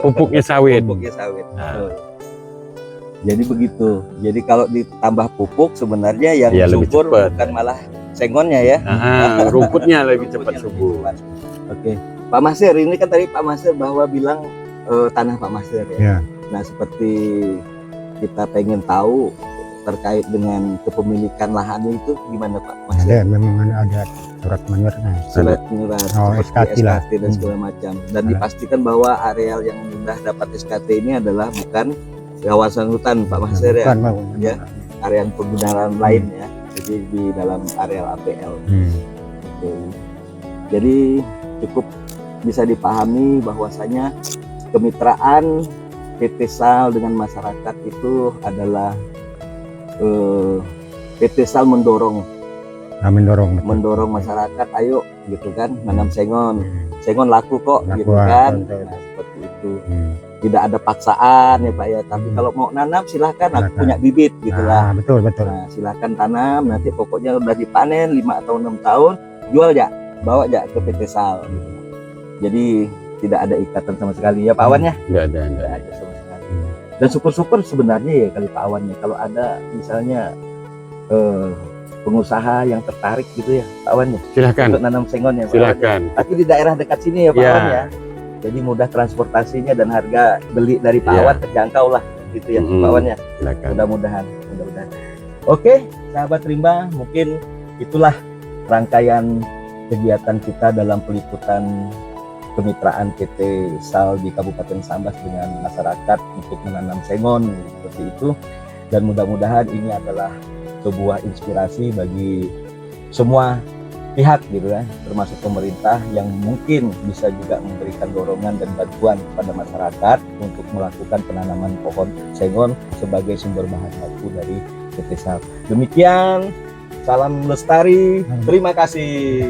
pupuknya sawit. Pupuknya sawit. Nah. Jadi begitu. Jadi kalau ditambah pupuk sebenarnya yang Lebih subur cepat. bukan malah sengonnya ya. Rumputnya lebih cepat subur. Oke. Pak Masir, ini kan tadi Pak Masir bahwa bilang tanah Pak Masir ya. Ya. Nah, seperti kita pengen tahu terkait dengan kepemilikan lahannya itu gimana Pak Masir? Ada, memang ada surat menyuratnya. Surat menyurat Oh, seperti SKT lah. SKT dan segala macam. Dan dipastikan bahwa areal yang sudah dapat SKT ini adalah bukan kawasan hutan Pak Masir ya. Bukan, Bang. Ya, area penggunaan lain ya. Jadi di dalam areal APL. Oke. Jadi cukup bisa dipahami bahwasanya kemitraan PT SAL dengan masyarakat itu adalah PT SAL mendorong masyarakat, ayo gitu kan, nanam sengon laku kok Laku, gitu kan. betul. Nah, seperti itu. Tidak ada paksaan ya Pak ya, tapi kalau mau nanam silahkan, aku punya bibit gitulah. Betul. Nah, silahkan tanam, nanti pokoknya udah dipanen 5 atau 6 tahun, jual ya, bawa ya ke PT SAL gitu. Jadi tidak ada ikatan sama sekali ya Pak Awan ya? Nggak ada. Tidak ada sama sekali. Dan syukur-syukur sebenarnya ya kali Pak Awan ya, kalau ada misalnya pengusaha yang tertarik gitu ya Pak Awan ya, Silahkan. untuk nanam sengon ya Pak Awan ya. Silahkan. Tapi di daerah dekat sini ya Pak Awan ya. Jadi mudah transportasinya dan harga beli dari Pak Awan terjangkau lah gitu ya Pak Awan ya. Silakan. Mudah-mudahan. Oke, sahabat rimba, mungkin itulah rangkaian kegiatan kita dalam peliputan kemitraan PT SAL di Kabupaten Sambas dengan masyarakat untuk menanam sengon seperti itu. Dan mudah-mudahan ini adalah sebuah inspirasi bagi semua pihak gitu ya, termasuk pemerintah yang mungkin bisa juga memberikan dorongan dan bantuan kepada masyarakat untuk melakukan penanaman pohon sengon sebagai sumber bahan baku dari PT SAL. Demikian, salam lestari, terima kasih.